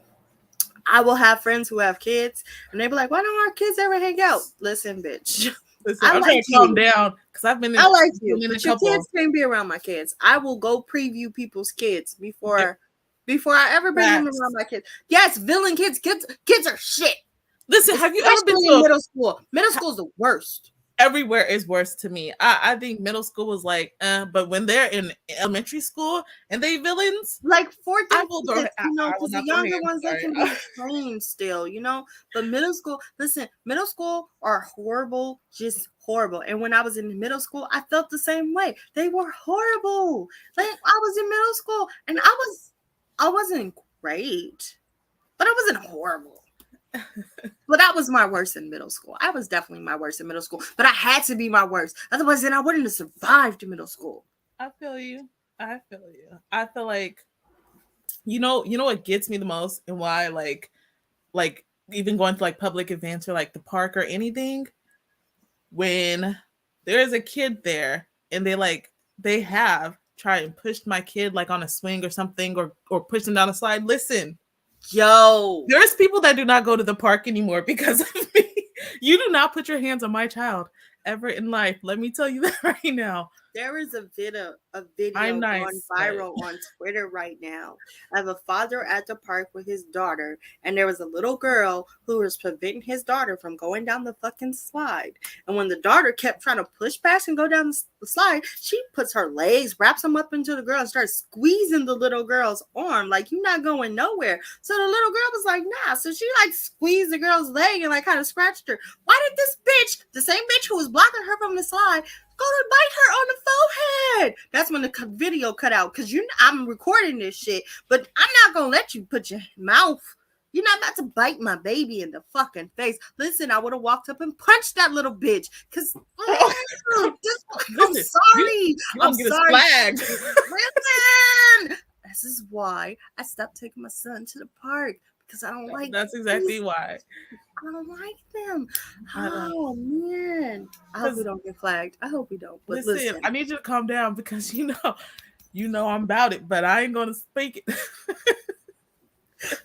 I will have friends who have kids, and they be like, "Why don't our kids ever hang out?" Listen, bitch. Listen, I'm trying to calm down because I've been in. I like you, been in but a your couple. kids can't be around my kids. I will go preview people's kids before I ever bring them around my kids. Yes, villain kids. Kids are shit. Listen, have you ever been Especially to in middle school? Middle school is the worst. Everywhere is worse to me. I think middle school was like, but when they're in elementary school and they villains, like fourth I and will fifth, I will because the not throw younger hands. ones, they Sorry. can be trained still, But middle school, listen, middle school are horrible, just horrible. And when I was in middle school, I felt the same way. They were horrible. Like, I was in middle school, and I wasn't great, but I wasn't horrible. But I was my worst in middle school. I was definitely my worst in middle school. But I had to be my worst. Otherwise, then I wouldn't have survived middle school. I feel you. I feel like you know what gets me the most and why like even going to like public events or like the park or anything, when there is a kid there and they have tried and pushed my kid like on a swing or something or pushed him down a slide. Listen, yo, there's people that do not go to the park anymore because of me. You do not put your hands on my child ever in life. Let me tell you that right now. there is a video I'm nice, going viral on Twitter right now of a father at the park with his daughter, and there was a little girl who was preventing his daughter from going down the fucking slide. And when the daughter kept trying to push past and go down the slide, she puts her legs, wraps them up into the girl, and starts squeezing the little girl's arm like, you're not going nowhere. So the little girl was like, nah. So she like squeezed the girl's leg and like kind of scratched her. Why did this bitch, the same bitch who was blocking her from the slide, go to bite her on the forehead? That's when the video cut out, because I'm recording this shit, but I'm not gonna let you put your mouth You're not about to bite my baby in the fucking face. Listen, I would have walked up and punched that little bitch. Cause I'm Listen, sorry. you I'm don't get us sorry. flagged. Listen. This is why I stopped taking my son to the park. Because I don't like That's exactly why. I don't like them. I don't. Oh man. I hope we don't get flagged. I hope we don't. But Listen, listen. I need you to calm down because you know I'm about it, but I ain't gonna speak it.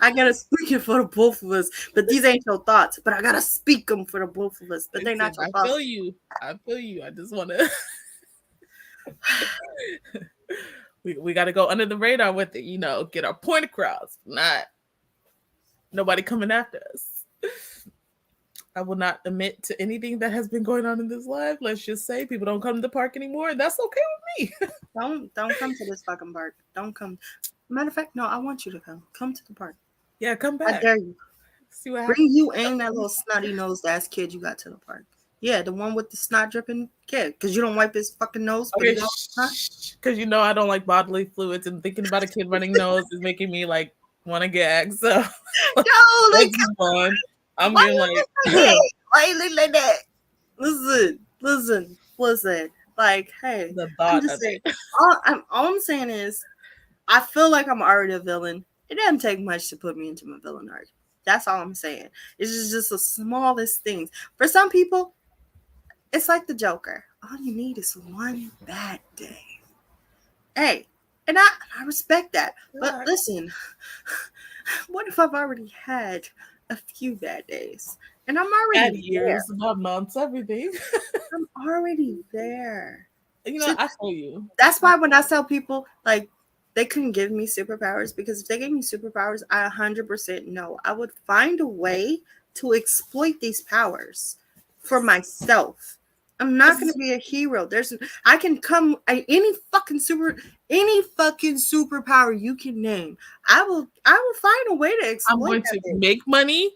I gotta speak it for the both of us. But these ain't your thoughts. But I gotta speak them for the both of us. But they're not your I thoughts. feel you. I feel you. I just wanna we gotta go under the radar with it, get our point across. Not nobody coming after us. I will not admit to anything that has been going on in this life. Let's just say people don't come to the park anymore, and that's okay with me. Don't come to this fucking park. Don't come. Matter of fact, no, I want you to come. Come to the park. Yeah, come I back. dare you. See what Bring happens. you and that little snotty nosed ass kid you got to the park. Yeah, the one with the snot dripping kid. Because you don't wipe his fucking nose. Okay, Huh? because I don't like bodily fluids, and thinking about a kid running nose is making me like want to gag. So No, like let's move on. I'm why getting you like look like that? Why you look like that? Listen. Like, hey, the I'm thought just of saying. it. All I'm saying is, I feel like I'm already a villain. It doesn't take much to put me into my villain arc. That's all I'm saying. It's just the smallest things. For some people, it's like the Joker. All you need is one bad day. Hey, and I respect that. But listen, what if I've already had a few bad days? And I'm Bad already there. years, about months, everything. I'm already there. So I feel you. that's why when I tell people, like, they couldn't give me superpowers, because if they gave me superpowers, I 100% know I would find a way to exploit these powers for myself. I'm not going to be a hero. I can come any fucking superpower you can name. I will find a way to exploit. I'm going to make money,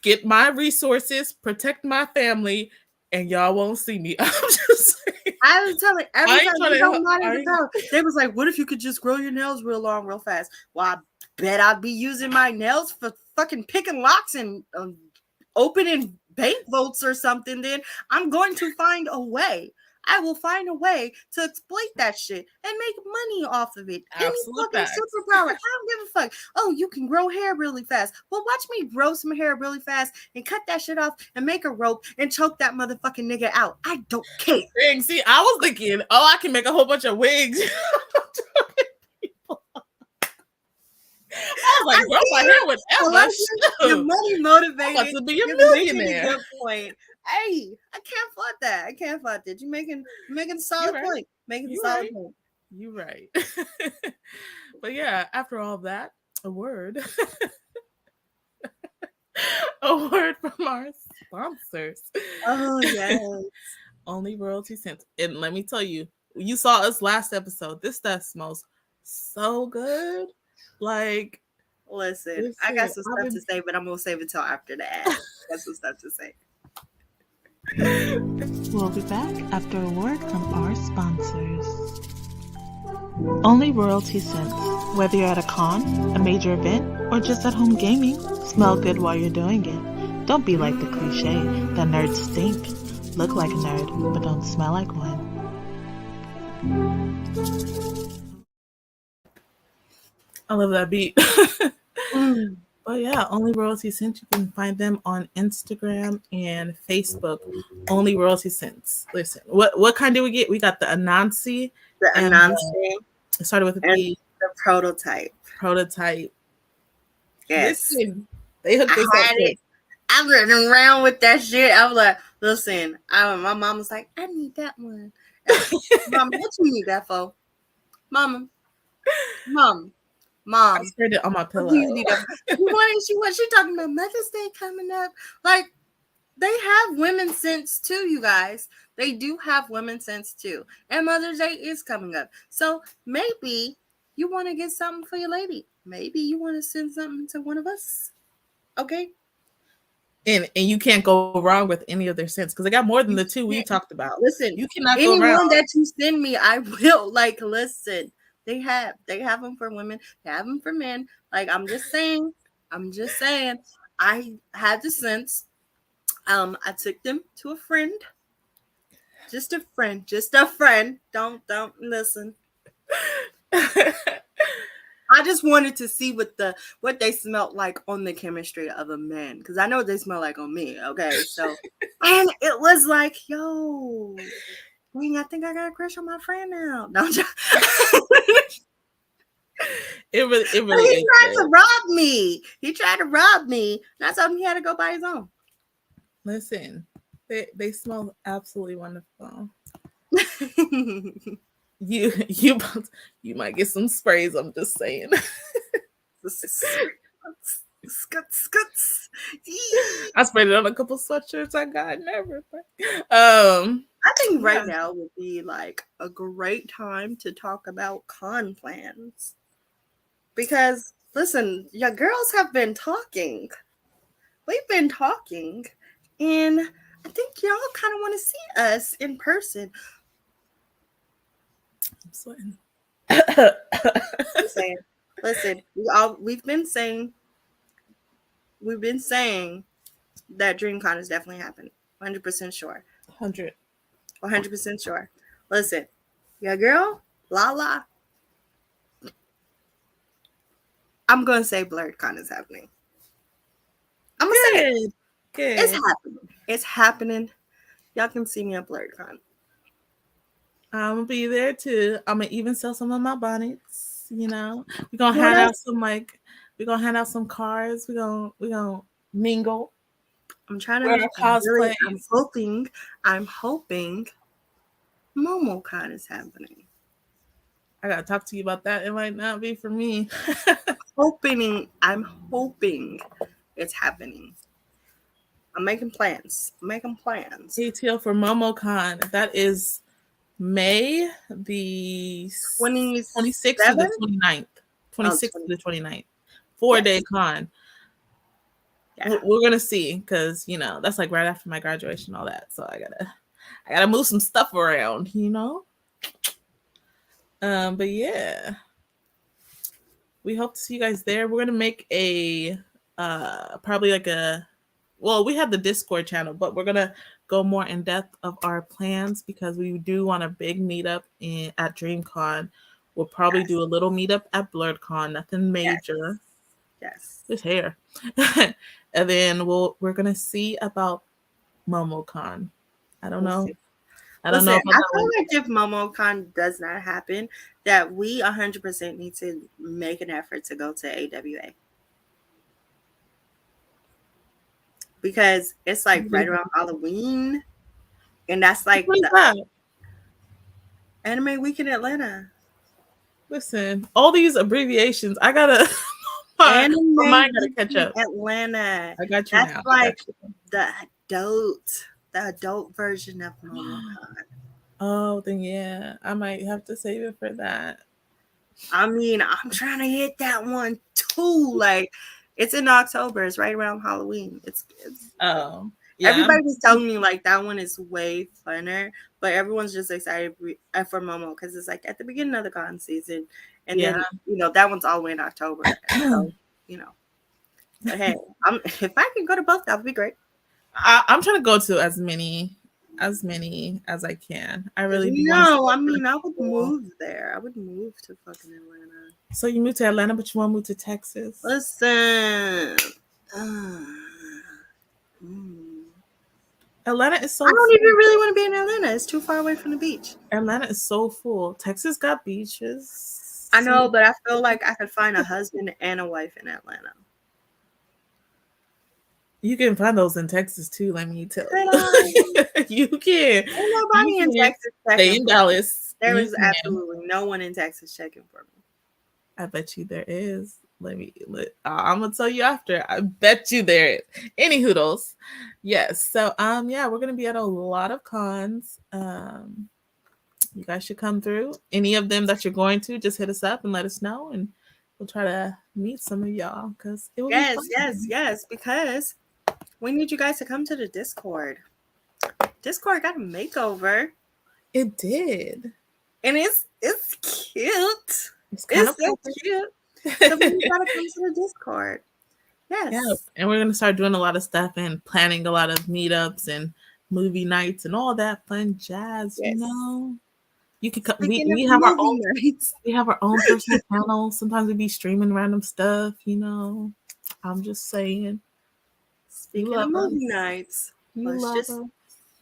get my resources, protect my family, and y'all won't see me. I'm just saying. I was telling every time they don't matter the power. They was like, what if you could just grow your nails real long, real fast? Well, I bet I'd be using my nails for fucking picking locks and opening bank vaults or something. Then I'm going to find a way. I will find a way to exploit that shit and make money off of it. Any fucking superpower. I don't give a fuck. Oh, you can grow hair really fast. Well, watch me grow some hair really fast and cut that shit off and make a rope and choke that motherfucking nigga out. I don't care. Dang, see, I was thinking, I can make a whole bunch of wigs. I was like, grow my hair whatever. Your money motivated. I'm about to be a millionaire. Good point. Hey, I can't fault that. You're making a solid point. Making a solid point. You're right. But yeah, after all that, a word. A word from our sponsors. Oh, yes. Only Royalty Scents. And let me tell you, you saw us last episode. This stuff smells so good. Like, listen, I got some stuff to say, but I'm going to save it till after the ad. I got some stuff to say. We'll be back after a word from our sponsors. Only Royalty Scents. Whether you're at a con, a major event, or just at home gaming, smell good while you're doing it. Don't be like the cliche that nerds stink. Look like a nerd, but don't smell like one. I love that beat. But yeah, Only Royalty Scents. You can find them on Instagram and Facebook. Only Royalty Scents. Listen, what kind did we get? We got the Anansi. The Anansi. It started with a P. The prototype. Yes. Listen, they hooked us up. I'm running around with that shit. I was like, listen, my mom was like, I need that one. Mom, what you need that for? Mom. I spread it on my pillow. What she talking about? Mother's Day coming up. Like, they have women's scents too, you guys. They do have women's scents too. And Mother's Day is coming up. So maybe you want to get something for your lady. Maybe you want to send something to one of us. Okay? And you can't go wrong with any of their scents because they got more than the two we talked about. Listen, you cannot go wrong. Anyone that you send me, I will. Like, listen. They have them for women. They have them for men. Like, I'm just saying, I'm just saying. I had the sense. I took them to a friend. Just a friend. Just a friend. Don't listen. I just wanted to see what they smelled like on the chemistry of a man, because I know what they smell like on me. Okay, so and it was like, yo, dang, I think I got a crush on my friend now. Don't you? it But really he is tried good. to rob me. He tried to rob me. And I told him he had to go by his own. Listen, they smell absolutely wonderful. You you might get some sprays. I'm just saying. Scuts. I sprayed it on a couple sweatshirts I got and everything. I think right Yeah. now would be like a great time to talk about con plans. Because listen, your girls have been talking. We've been talking. And I think y'all kind of want to see us in person. I'm sweating. Listen, listen, we've been saying that DreamCon is definitely happening. 100% sure. 100. 100% sure. Listen, your girl, Lala, I'm going to say BlurredCon is happening. I'm going to say it. Good. It's Good. happening. It's happening. Y'all can see me at BlurredCon. I'm gonna be there too. I'm gonna even sell some of my bonnets. You know, we're gonna Well, hand out that's, some we're gonna hand out some cards. We're gonna mingle. I'm trying Wear to, our cosplays. I'm hoping MomoCon is happening. I gotta talk to you about that. It might not be for me. I'm hoping it's happening. I'm making plans. I'm making plans. ATL for MomoCon. That is May the 26th to the 27? 29th. Oh, 26th to 20. the 29th. 4 day Yes. con. Yeah. We're gonna see because that's like right after my graduation, all that. So I gotta move some stuff around. But yeah, we hope to see you guys there. We're gonna make a probably like a well, we have the Discord channel, but we're gonna go more in depth of our plans because we do want a big meetup at DreamCon. We'll probably Yes. do a little meetup at BlurredCon, nothing Yes. major. Yes. Just hair. And then we're gonna see about MomoCon. I don't We'll know. see. I don't Listen, know I about that feel one. like if MomoCon does not happen, that we 100% need to make an effort to go to AWA. Because it's like right around Halloween. And that's like What is the that? Anime Week in Atlanta. Listen, all these abbreviations. I gotta my Anime mind gotta Week catch in up. Atlanta. I got you That's now. I got like you. the adult version of MomoCon. Oh, then yeah, I might have to save it for that. I mean, I'm trying to hit that one too. Like, it's in October. It's right around Halloween. It's Oh, yeah. everybody was telling me like that one is way funner, but everyone's just excited for Momo because it's like at the beginning of the con season, and Yeah. then that one's all the way in October. So you know, but hey, if I can go to both, that would be great. I'm trying to go to as many as I can. I Cause really do want to see I different mean, I would people. move there. I would move to fucking Atlanta. So you moved to Atlanta, but you want to move to Texas? Listen, uh, mm. Atlanta is I so don't even full. really want to be in Atlanta. It's too far away from the beach. Atlanta is so full. Texas got beaches. I know, but I feel like I could find a husband and a wife in Atlanta. You can find those in Texas too. Let me tell Could you, I? you can. Ain't You nobody in can Texas stay checking in for me. Dallas. There You is can. absolutely no one in Texas checking for me. I bet you there is. I'm gonna tell you after. I bet you there is. Any hoodles. Yes. So yeah, we're gonna be at a lot of cons. You guys should come through. Any of them that you're going to, just hit us up and let us know, and we'll try to meet some of y'all because it will be Yes, fun. yes, because we need you guys to come to the Discord. Discord got a makeover, It did. and it's cute. It's kind It's of so perfect. cute. So we gotta come to the Discord. Yeah, Yes. and we're gonna start doing a lot of stuff and planning a lot of meetups and movie nights and all that fun jazz. Yes. You could Speaking of we have our movie own nights, personal channels. Sometimes we be streaming random stuff. I'm just saying, you speaking of love movie us. nights, You let's love just us.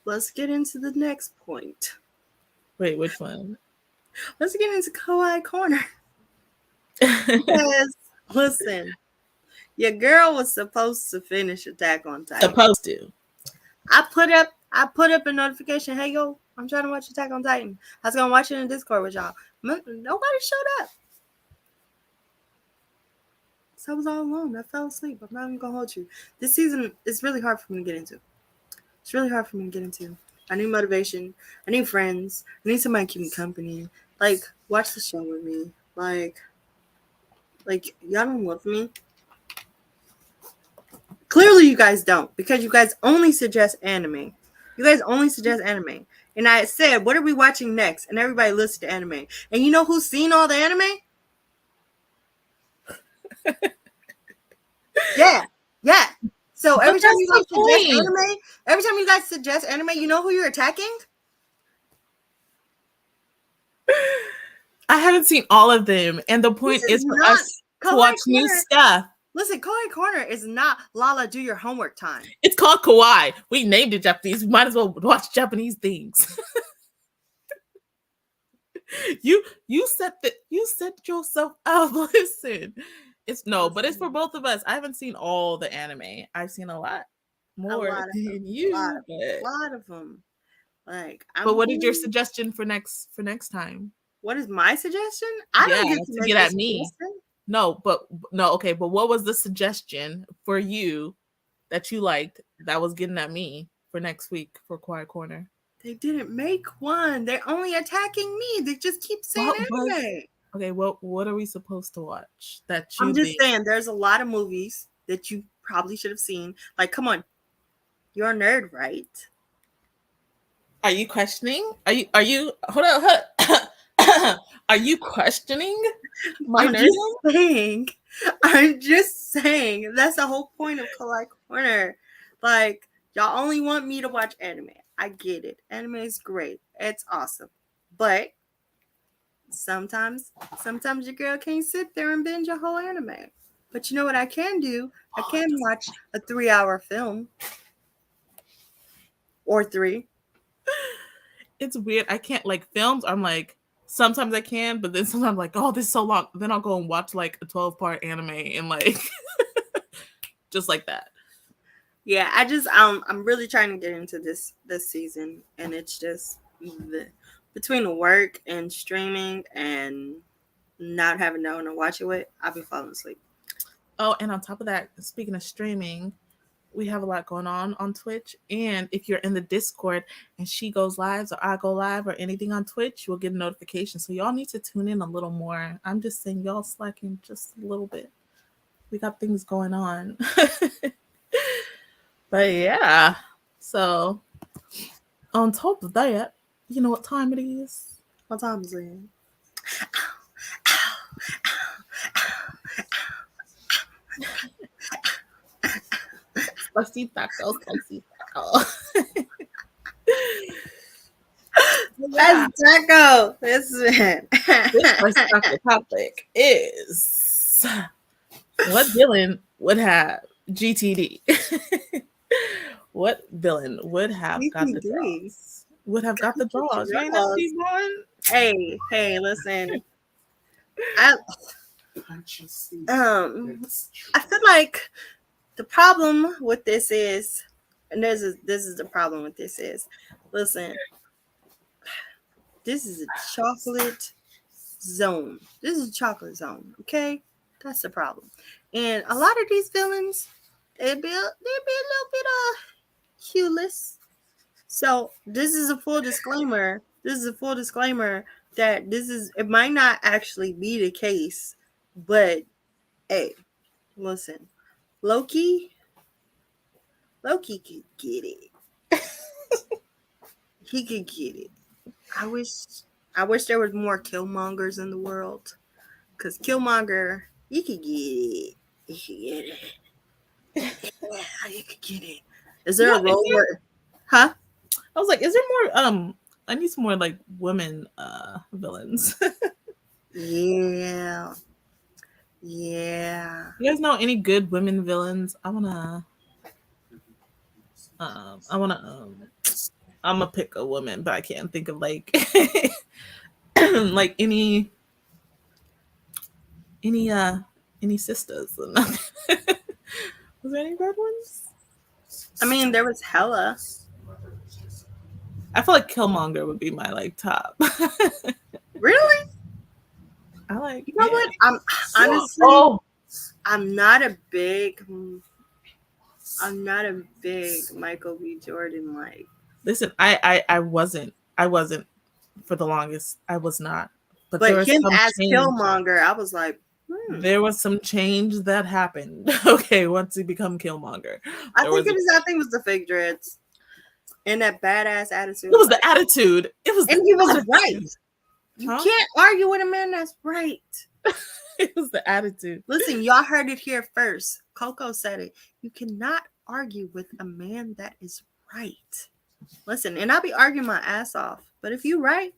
let's get into the next point. Wait, which one? Let's get into Kawaii Corner. Because listen, your girl was supposed to finish Attack on Titan. Supposed to. I put up a notification. Hey yo, I'm trying to watch Attack on Titan. I was gonna watch it in Discord with y'all. Nobody showed up. So I was all alone. I fell asleep. I'm not even gonna hold you. This season is really hard for me to get into. It's really hard for me to get into. I need motivation. I need friends. I need somebody to keep me company. Like, watch the show with me. Like y'all don't love me. Clearly, you guys don't because you guys only suggest anime. You guys only suggest anime. And I said, what are we watching next? And everybody listed anime. And you know who's seen all the anime? Yeah. Yeah. So But every time that's you the guys suggest point. anime, every time you guys suggest anime, you know who you're attacking? I haven't seen all of them, and the This point is is for not us to Kawaii watch new Corner. stuff. Listen, Kawaii Corner is not Lala do your homework time. It's called Kawaii. We named it Japanese. We might as well watch Japanese things. You set yourself up. Listen, it's no, but it's for Listen, both of us. I haven't seen all the anime. I've seen a lot a more lot of them. than A lot you. of a lot of them. Like But I'm what is your being suggestion for next time? what is my suggestion? I Yeah, don't get to to make get the at me. suggestion. No, but no, okay, but what was the suggestion for you that you liked that was getting at me for next week for Quiet Corner? They didn't make one. They're only attacking me. They just keep saying What was anime. okay? What are we supposed to watch that I'm you just think? saying there's a lot of movies that you probably should have seen. Like, come on, you're a nerd, right? Are you questioning? Are you hold on? Are you questioning my I'm just nerdom? saying. I'm just saying. That's the whole point of Collect Corner. Like, y'all only want me to watch anime. I get it. Anime is great. It's awesome. But sometimes your girl can't sit there and binge a whole anime. But you know what I can do? I Oh, can watch a 3 hour film or three. it's weird. I can't like films. I'm like sometimes I can, but then sometimes I'm like, oh, this is so long. Then I'll go and watch like a 12-part anime and like just like that. Yeah, I'm really trying to get into this season, and it's just between the work and streaming and not having no one to watch it with, I've been falling asleep. Oh, and on top of that, speaking of streaming, we have a lot going on Twitch. And if you're in the Discord and she goes live or I go live or anything on Twitch, you'll get a notification. So y'all need to tune in a little more. I'm just saying y'all slacking just a little bit. We got things going on. But yeah. So on top of that, you know what time it is? What time is it? Spicy taco, spicy taco. Yeah. That's taco. Listen. This spicy taco topic is what villain would have GTD? What villain would have got the GTD. draws? Would have got the draws. You ain't never Draws. seen one? Hey, listen. I I feel like the problem with this is, and this is the problem with this is, listen, this is a chocolate zone. This is a chocolate zone, okay? That's the problem. And a lot of these villains, they'd be a little bit hueless. So this is a full disclaimer. This is a full disclaimer that it might not actually be the case, but hey, listen, Loki, Loki could get it. He could get it. I wish I wish there was more Killmongers in the world. Cause Killmonger, he could get it. He could get it. Yeah, you could get it. Is You there know, a is role there? where, huh? I was like, is there more? I need some more like women villains. Yeah, yeah. You guys know any good women villains? I wanna I'm gonna pick a woman, but I can't think of like like any any sisters or nothing. Was there any good ones? I mean, there was Hella. I feel like Killmonger would be my like top. Really? I like, You know yeah. what? I'm honestly, Oh, I'm not a big, I'm not a big Michael B. Jordan like. listen, I wasn't for the longest. I was not, but But him as change. Killmonger, I was like, hmm. There was some change that happened. Okay, once he become Killmonger, I there think was it a was. I think it was the fake dreads and that badass it attitude. was the Like, attitude. It was the and he was right. attitude, You huh? can't argue with a man that's right. It was the attitude. Listen, y'all heard it here first. Coco said it. You cannot argue with a man that is right. Listen, and I'll be arguing my ass off. But if you right,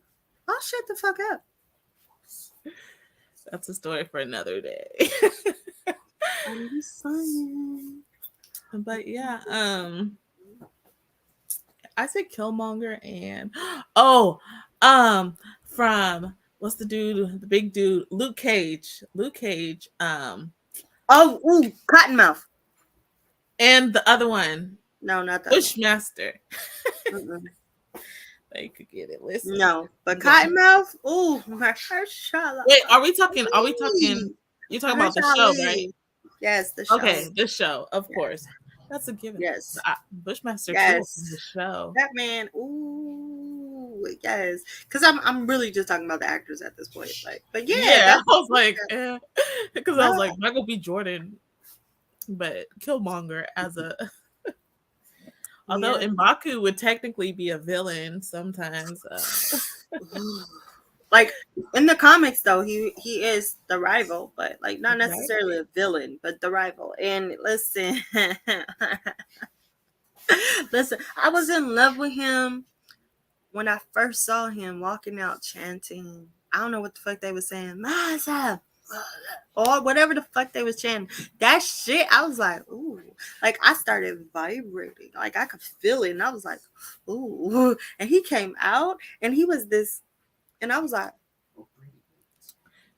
I'll shut the fuck up. That's a story for another day. I'm just saying. But yeah, I said Killmonger and oh, from what's the dude, the big dude, Luke Cage, Oh, ooh, Cottonmouth. and the other one, No, not that one. Bushmaster. Mm-mm. They could get it. Listen, No, but I'm going. Cottonmouth. Ooh, Mahershala Wait, are we talking? Are we talking? Ali. You're talking about the Mahershala show, right? Ali. Yes, the show. Okay, this show, of Yes, course, that's a given. yes, Bushmaster cool from the yes. show. That man. Ooh, yes. Because I'm really just talking about the actors at this point. Like, but yeah, Yeah, I that's was like, because I was yeah. like Michael B. Jordan, but Killmonger as a although Yeah. M'Baku would technically be a villain sometimes. Like in the comics though, he is the rival, but like not necessarily Exactly. a villain, but the rival. And listen, listen, I was in love with him when I first saw him walking out chanting. I don't know what the fuck they were saying, Masa, or whatever the fuck they was chanting. That shit, I was like, ooh, like I started vibrating, like I could feel it, and I was like, ooh. And he came out, and he was this, and I was like,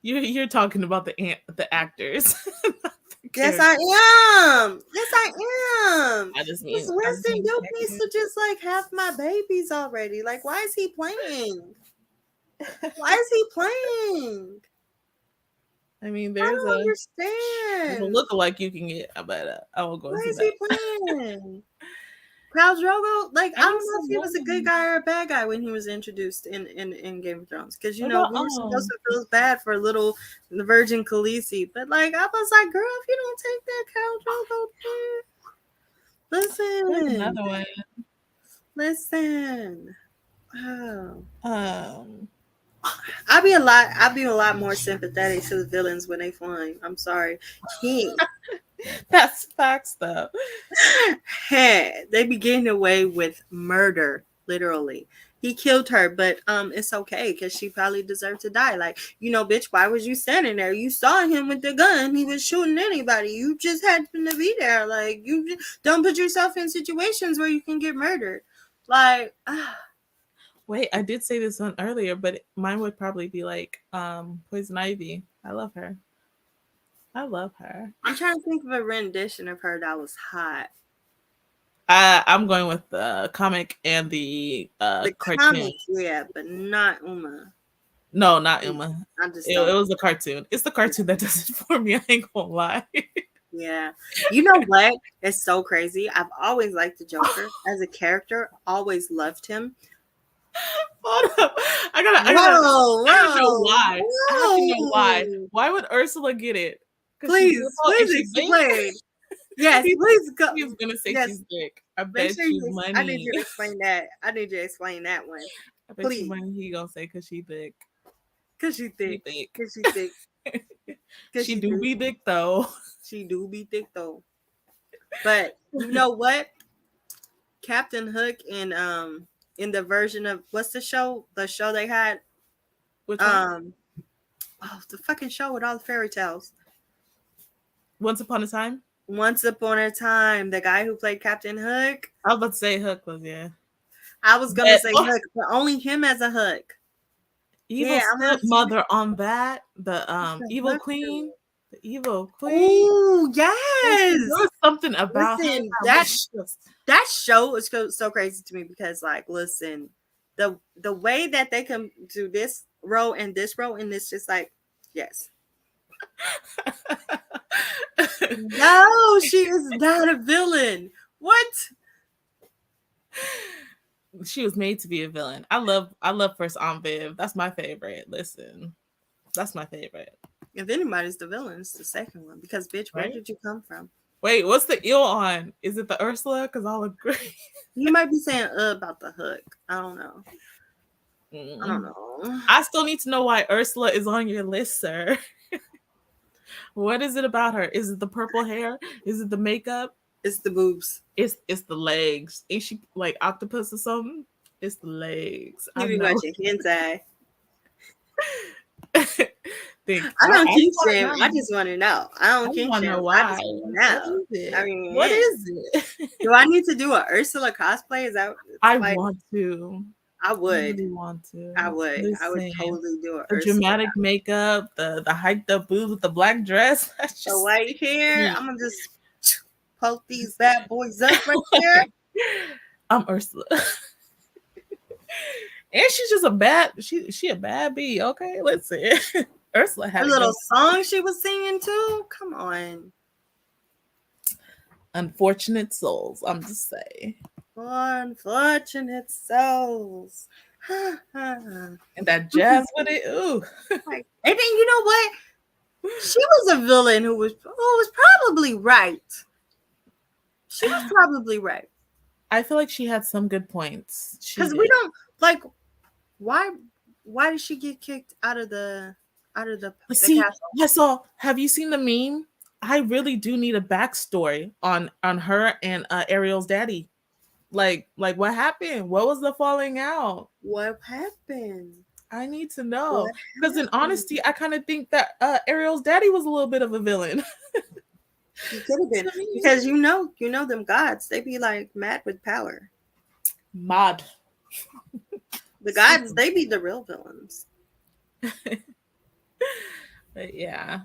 You're talking about the actors, not the yes, characters. I am. Yes, I am. Because I just Winston mean Duke the needs to just like have my babies already. Like, why is he playing? actors. Why is he playing? I mean, I there's don't a understand. look-alike you can get, but I won't go Why into is he that. playing? Khal Drogo, like I I need don't know if some he was a good women. guy or a bad guy when he was introduced in Game of Thrones. Because you What know about we were supposed to feel bad for little the Virgin Khaleesi, but like I was like, girl, if you don't take that Khal Drogo, there's listen, another one. listen. Oh. Um, I'd be a lot more sympathetic to the villains when they flying. I'm sorry. He that's facts though. they be getting away with murder, literally. He killed her, but it's okay because she probably deserved to die. Like, bitch, why was you standing there? You saw him with the gun. He was shooting anybody. You just happened to be there. Like, don't put yourself in situations where you can get murdered. Like, Wait, I did say this one earlier, but mine would probably be like Poison Ivy. I love her. I love her. I'm trying to think of a rendition of her that was hot. I'm going with the comic and the The cartoon. comics, yeah, but not Uma. No, not Uma. I just It don't. was the cartoon. It's the cartoon that does it for me. I ain't gonna lie. Yeah. You know what? It's so crazy. I've always liked the Joker as a character, always loved him. Hold up. Whoa, I gotta know whoa, why. I have to know why. whoa. Why would Ursula get it? Because she's Please, beautiful and please she thinks explain. Yes, he's, please go. he's gonna say Yes, she's thick. I make bet sure you I need money. you to explain that. I need you to explain that one. I bet you Please. money he gonna say because she thick. Cause she She thick. thick. Cause she thick. Cause She she do thick. be thick though. She do be thick though. But you know what? Captain Hook in the version of what's the show they had Which one? um the fucking show with all the fairy tales. Once Upon a Time. Once upon a time, the guy who played Captain Hook. I was about to say Hook was, yeah. I was gonna But say Hook, but only him as a Hook. evil Yeah, I'm gonna have to look stepmother on that. The the evil Hook queen. too. The evil queen. Oh There yes. was something about her Listen, that was just that show is so crazy to me because like listen, the way that they can do this role and this role and it's just like yes. No, she is not a villain. What? she was made to be a villain. I love First Aunt Viv. That's my favorite. Listen, that's my favorite. If anybody's the villain, it's the second one. Because bitch, where Right? did you come from? Wait, what's the eel on? Is it the Ursula? Because I'll agree. You might be saying about the Hook. I don't know. I don't Mm. know. I still need to know why Ursula is on your list, sir. What is it about her? Is it the purple hair? Is it the makeup? It's the boobs. It's the legs. Ain't she like octopus or something? It's the legs. I You be know. watching hentai. Think I don't I kink just want to shame. I know. just want to know. I I don't just kink want to shame. know I why. just want to What know. is I it? mean, What yeah. is it? Do I need to do a Ursula cosplay? Is that I like want to. I I would. really want to. I would. I would Listen, totally do a the Ursula. dramatic makeup, the hyped up boobs with the black dress. That's The just white hair. me. I'm gonna just poke these bad boys up right there. I'm Ursula. And she's just a bad she a bad bee, okay? Listen. Ursula Her had it little going. song she was singing too. Come on. Unfortunate souls, I'm just saying. Unfortunate souls. like, And that jazz with it, ooh. and then you know what? She was a villain who was probably right. She was probably right. I feel like she had some good points. She Because we did. don't like why why did she get kicked out of But the see, castle? I saw, have you seen the meme? I really do need a backstory on her and Ariel's daddy. Like what happened? What was the falling out? What happened? I need to know. What Because in happened? honesty, I kind of think that Ariel's daddy was a little bit of a villain. He could have been To me. because you know them gods. They be like mad with power. Mod. The gods, they be the real villains. But yeah.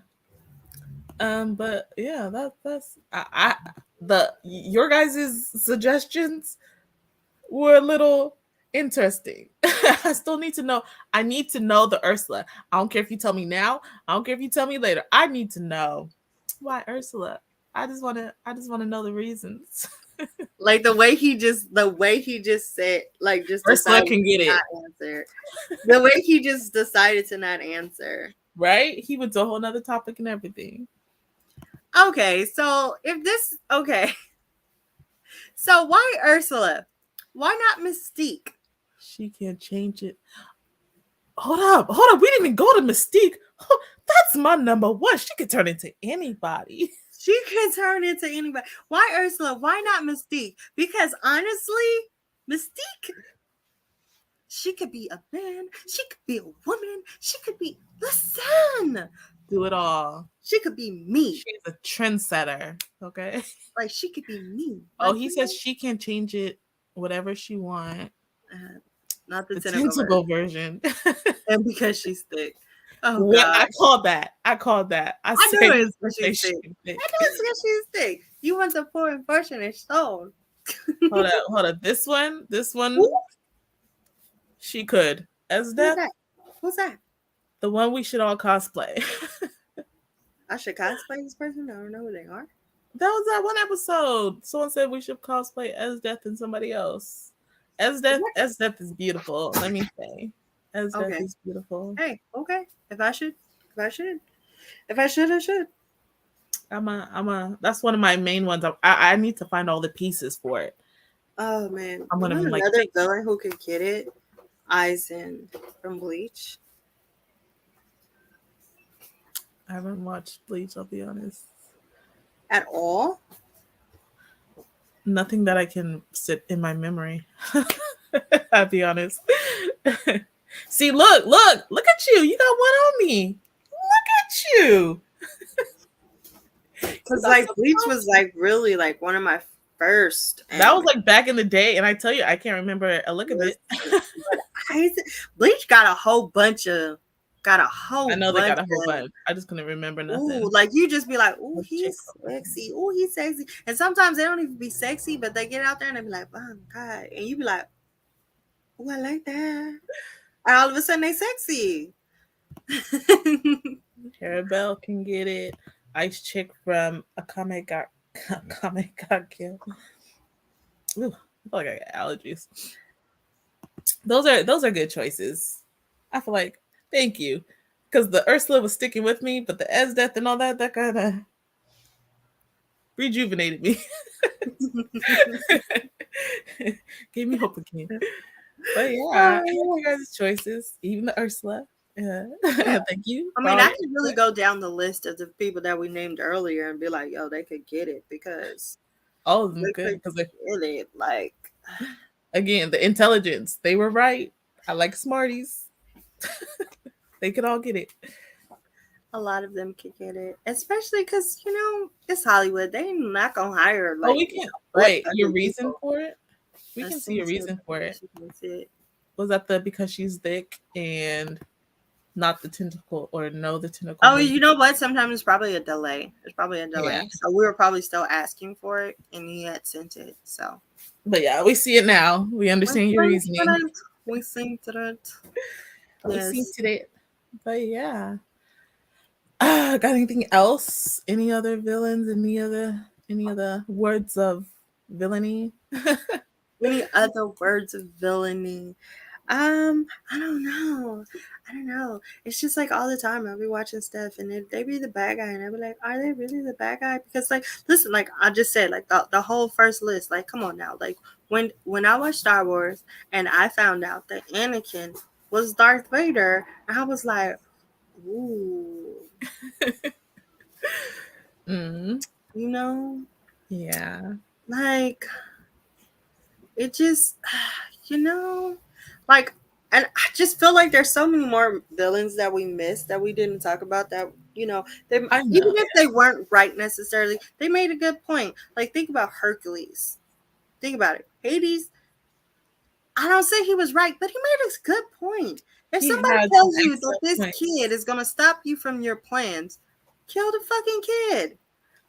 But yeah, that's I the your guys' suggestions were a little interesting. I still need to know. I need to know the Ursula. I don't care if you tell me now. I don't care if you tell me later. I need to know why Ursula. I just wanna know the reasons. Like the way he just said, like just Ursula decided can get to it, not answer. The way he just decided to not answer. right? He went to a whole nother topic and everything. Okay, so if this okay, so why Ursula? Why not Mystique? She can't change it. Hold up. We didn't even go to Mystique. That's my number one. She could turn into anybody. She can turn into anybody. Why Ursula? Why not Mystique? Because honestly, Mystique, she could be a man, she could be a woman, she could be listen. Do it all. She could be me. She's a trendsetter. Okay. Like she could be me. Oh, Like, he says she can change it whatever she want. not the The tentacle version. tentacle version. And because she's thick. Oh What God. I called that. I called that. I I said knew you it's because say she's thick. she thick. I know it's because she's thick. You want the poor unfortunate soul. Hold up. This one, Who? she could. Who's Esdeath, that? Who's that? the one we should all cosplay. I should cosplay this person. I don't know who they are. That was that one episode. Someone said we should cosplay Esdeath and somebody else. Esdeath is beautiful. Let me say, Esdeath Okay. is beautiful. Hey, okay. If I should, I should. I should. That's one of my main ones. I need to find all the pieces for it. Oh man, I'm you gonna know like another villain who could get it? Aizen from Bleach. I haven't watched Bleach. I'll be honest. At all? Nothing that I can sit in my memory. I'll be honest. See, look at you. You got one on me. Look at you. You Cause got like something Bleach on was me. like really like one of my first That was anime. like back in the day, and I tell you, I can't remember a look of it. Listen, but Bleach got a I whole know they bunch got a whole of bunch. I just couldn't remember ooh, nothing. like you just be like, ooh, Let's check he's over here. sexy, ooh, he's sexy, and sometimes they don't even be sexy, but they get out there and they be like, oh god, and you be like, ooh, I like that, and all of a sudden they sexy. Carabelle can get it. Ice chick from Akame got Akame got killed. Ooh, I feel like I got allergies. Those are good choices. I feel like thank you. Because the Ursula was sticking with me, but the Esdeath and all that kind of rejuvenated me. Gave me hope again. But yeah, I like you guys' choices, even the Ursula. Yeah. Yeah. Thank you I for mean, all I your could really input. go down the list of the people that we named earlier and be like, yo, they could get it because All of them they good could because get it. Like again, the intelligence, they were right. I like smarties. They could all get it. a lot of them could get it, especially because it's Hollywood. They not gonna hire Oh, like we can butt right. Your ugly reason people. for it? We A can see a sensitive reason for it. that's it. Was that the because she's thick and not the tentacle or no the tentacle Oh, horn? you know what? Sometimes it's probably a delay. It's probably a Yeah. delay. So we were probably still asking for it, and he had sent it. So But yeah, we see it now. We we understand your synced reasoning. it. We synced it. We see Yes. it. But yeah. Got anything else? Any other villains? Any other words of villainy? Any other words of villainy? I don't know. I don't know. It's just like all the time I'll be watching stuff and they be the bad guy and I'll be like, are they really the bad guy? Because like listen, like I just said, like the whole first list, like come on now. Like when I watched Star Wars and I found out that Anakin was Darth Vader, I was like, ooh, Mm, you know, yeah. like it just you know like and I just feel like there's so many more villains that we missed that we didn't talk about that they even I know. if they weren't right necessarily they made a good point. Like think about Hercules, think about it. Hades, I don't say he was right, but he made a good point. If He somebody had some tells you that excellent this points. kid is going to stop you from your plans, kill the fucking kid.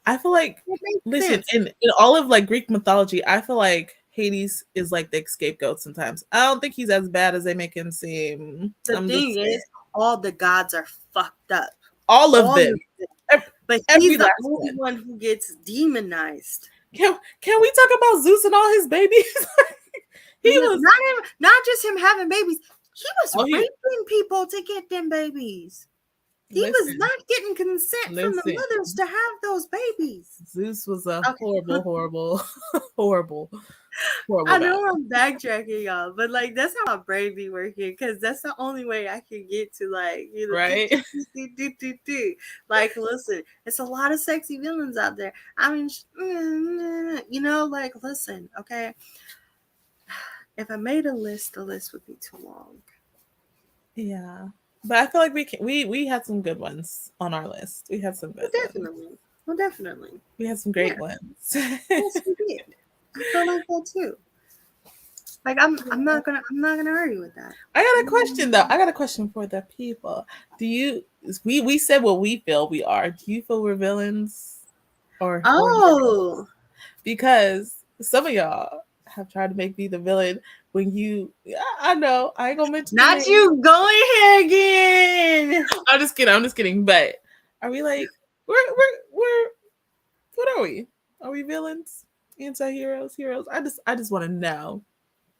I feel like It makes listen, sense. in all of like Greek mythology, I feel like Hades is like the scapegoat sometimes. I don't think he's as bad as they make him seem. The I'm just thing saying. is, all the gods are fucked up. All of All of them. them. Ev- But Every he's the last only one. one who gets demonized. Can we talk about Zeus and all his babies? He was Not just him having babies. He was oh he raping people to get them babies. He was listen, not getting consent from the listen. mothers to have those babies. Zeus was a Okay. horrible, horrible, horrible, horrible I guy. know I'm backtracking, y'all, but like that's how my brain be working because that's the only way I can get to like Right? like listen, it's a lot of sexy villains out there. I mean, like listen, okay. If I made a list, the list would be too long. Yeah. But I feel like we had some good ones on our list. We had some Well, good ones. definitely, well, definitely, We had some yeah, great ones. yes, we did. I feel like that too. Like I'm not gonna argue with that. I got a question though. I got a question for the people. Do you we said what we feel we are. Do you feel we're villains or heroes? Oh, Because some of y'all have tried to make me the villain when you I know, I ain't gonna mention the not name. you going here again. I'm just kidding. But are we like we're what are we? Are we villains? Anti-heroes, heroes? I just want to know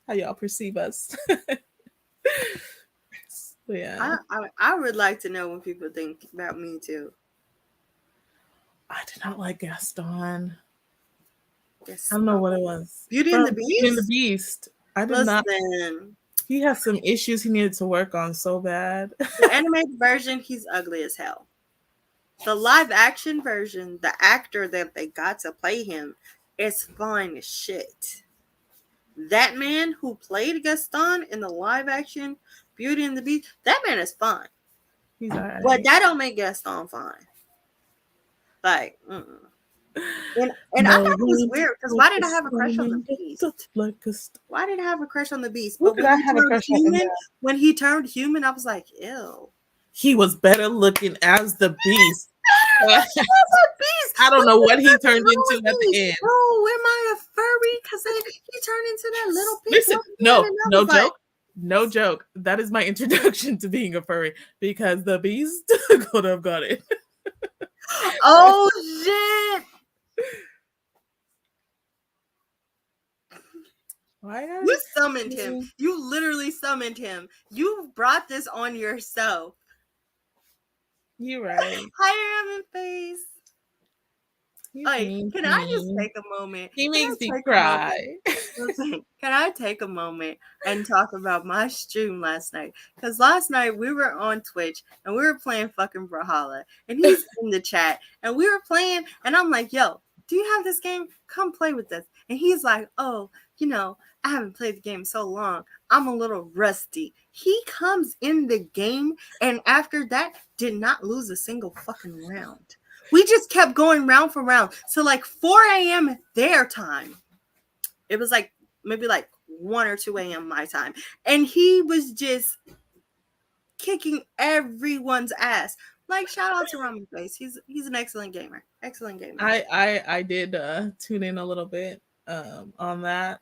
how y'all perceive us. So, yeah. I would like to know when people think about me too. I did not like Gaston. I Yes. don't know what it was. Beauty and From the Beauty and the Beast. Beast. I did not. Listen, He has some issues he needed to work on so bad. the animated version, he's ugly as hell. The live action version, the actor that they got to play him is fine as shit. That man who played Gaston in the live action Beauty and the Beast, that man is fine. He's all right. But that don't make Gaston fine. Like, and I No thought it was one weird because told why did the I have a crush on the sun that the Beast? like a star. Why did I have a crush on the Beast? Who But did I have a crush on in that? when he turned human, I was like, ew. He was better looking as the Beast. That's a beast. I don't What know the what he fuck is turned wrong into with at the me? end. Oh, am I a furry? Because he turned into that little pink Listen, monkey man, no, and I no was like, joke. No joke. That is my introduction to being a furry because the Beast could have got it. oh shit. Why You summoned him. You literally summoned him. You brought this on yourself. You're right. Hi, Ramen Face. He's Like, mean can to I just me. take a moment? He Can I makes me take a cry. moment? Listen, can I take a moment and talk about my stream last night? Because last night we were on Twitch and we were playing fucking Brawlhalla, and he's in the chat, and we were playing, and I'm like, yo, do you have this game? Come play with us. And he's like, oh, I haven't played the game so long. I'm a little rusty. He comes in the game, and after that, did not lose a single fucking round. We just kept going round for round. So like 4 a.m. their time. It was like maybe like 1 or 2 a.m. my time. And he was just kicking everyone's ass. Like, shout out to Ramen Face. He's an excellent gamer. Excellent gamer. I did tune in a little bit on that.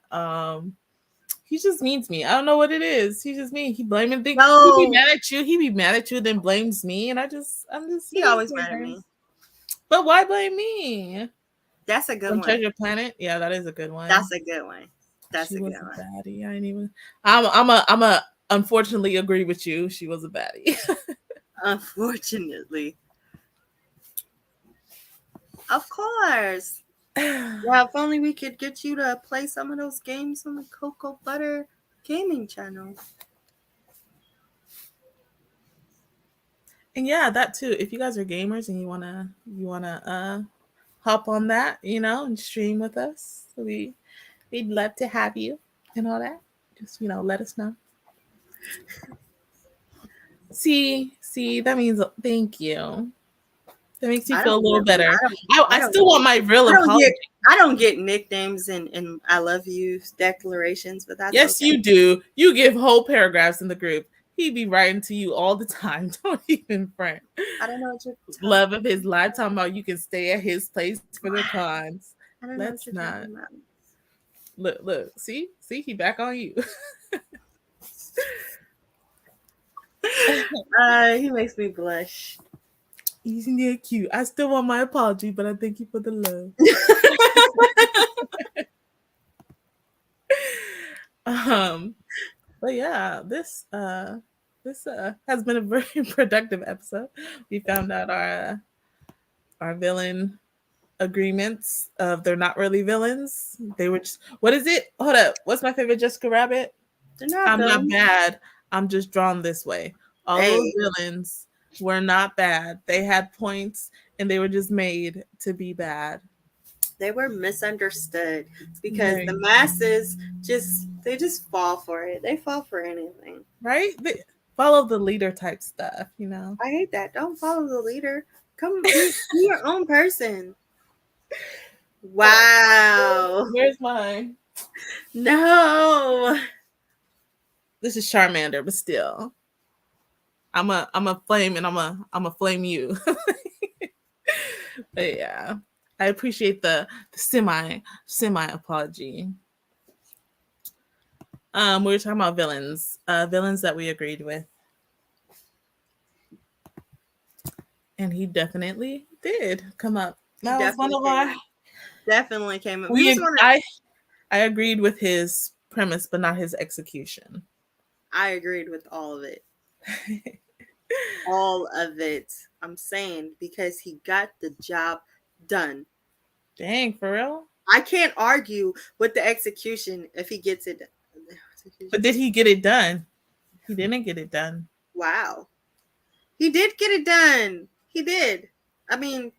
He just means me. I don't know what it is. He's just me. He blaming things. No. He be mad at you. He be mad at you, then blames me, and I'm just He always mad at me. But why blame me? That's a good From one. Treasure Planet? Yeah, that is a good one. That's a good one. That's she a was good a one. baddie. I ain't even. I'm a. Unfortunately, agree with you. She was a baddie. Unfortunately. Of course. Yeah, if only we could get you to play some of those games on the Cocoa Butter gaming channel. And yeah, that too. If you guys are gamers and you wanna hop on that, and stream with us, we'd love to have you and all that. Just let us know. See, that means thank you. That makes me feel a little better. I still want my real apology. I don't get nicknames and I love you declarations, but that's yes, okay. You do. You give whole paragraphs in the group. He be writing to you all the time. Don't even front. I don't know what you're love of his life talking about you can stay at his place for the cons. I don't know what you're talking about. Look, see, he back on you. He makes me blush. He's near cute. I still want my apology, but I thank you for the love. But yeah, this has been a very productive episode. We found out our villain agreements of they're not really villains. They were just, what is it? Hold up. What's my favorite Jessica Rabbit? I'm not bad. I'm just drawn this way. All those villains were not bad. They had points and they were just made to be bad. They were misunderstood because the masses they just fall for it. They fall for anything. Right? They follow the leader type stuff, I hate that. Don't follow the leader. Come be your own person. Wow. Where's mine? No. This is Charmander, but still. I'm a flame and I'm a flame you. But yeah. I appreciate the semi apology. We were talking about villains. Villains that we agreed with. And he definitely did come up. That was one of our definitely came up. I agreed with his premise, but not his execution. I agreed with all of it. All of it. I'm saying because he got the job done. Dang, for real? I can't argue with the execution if he gets it done. But did he get it done? He didn't get it done. Wow. He did get it done. He did. I mean,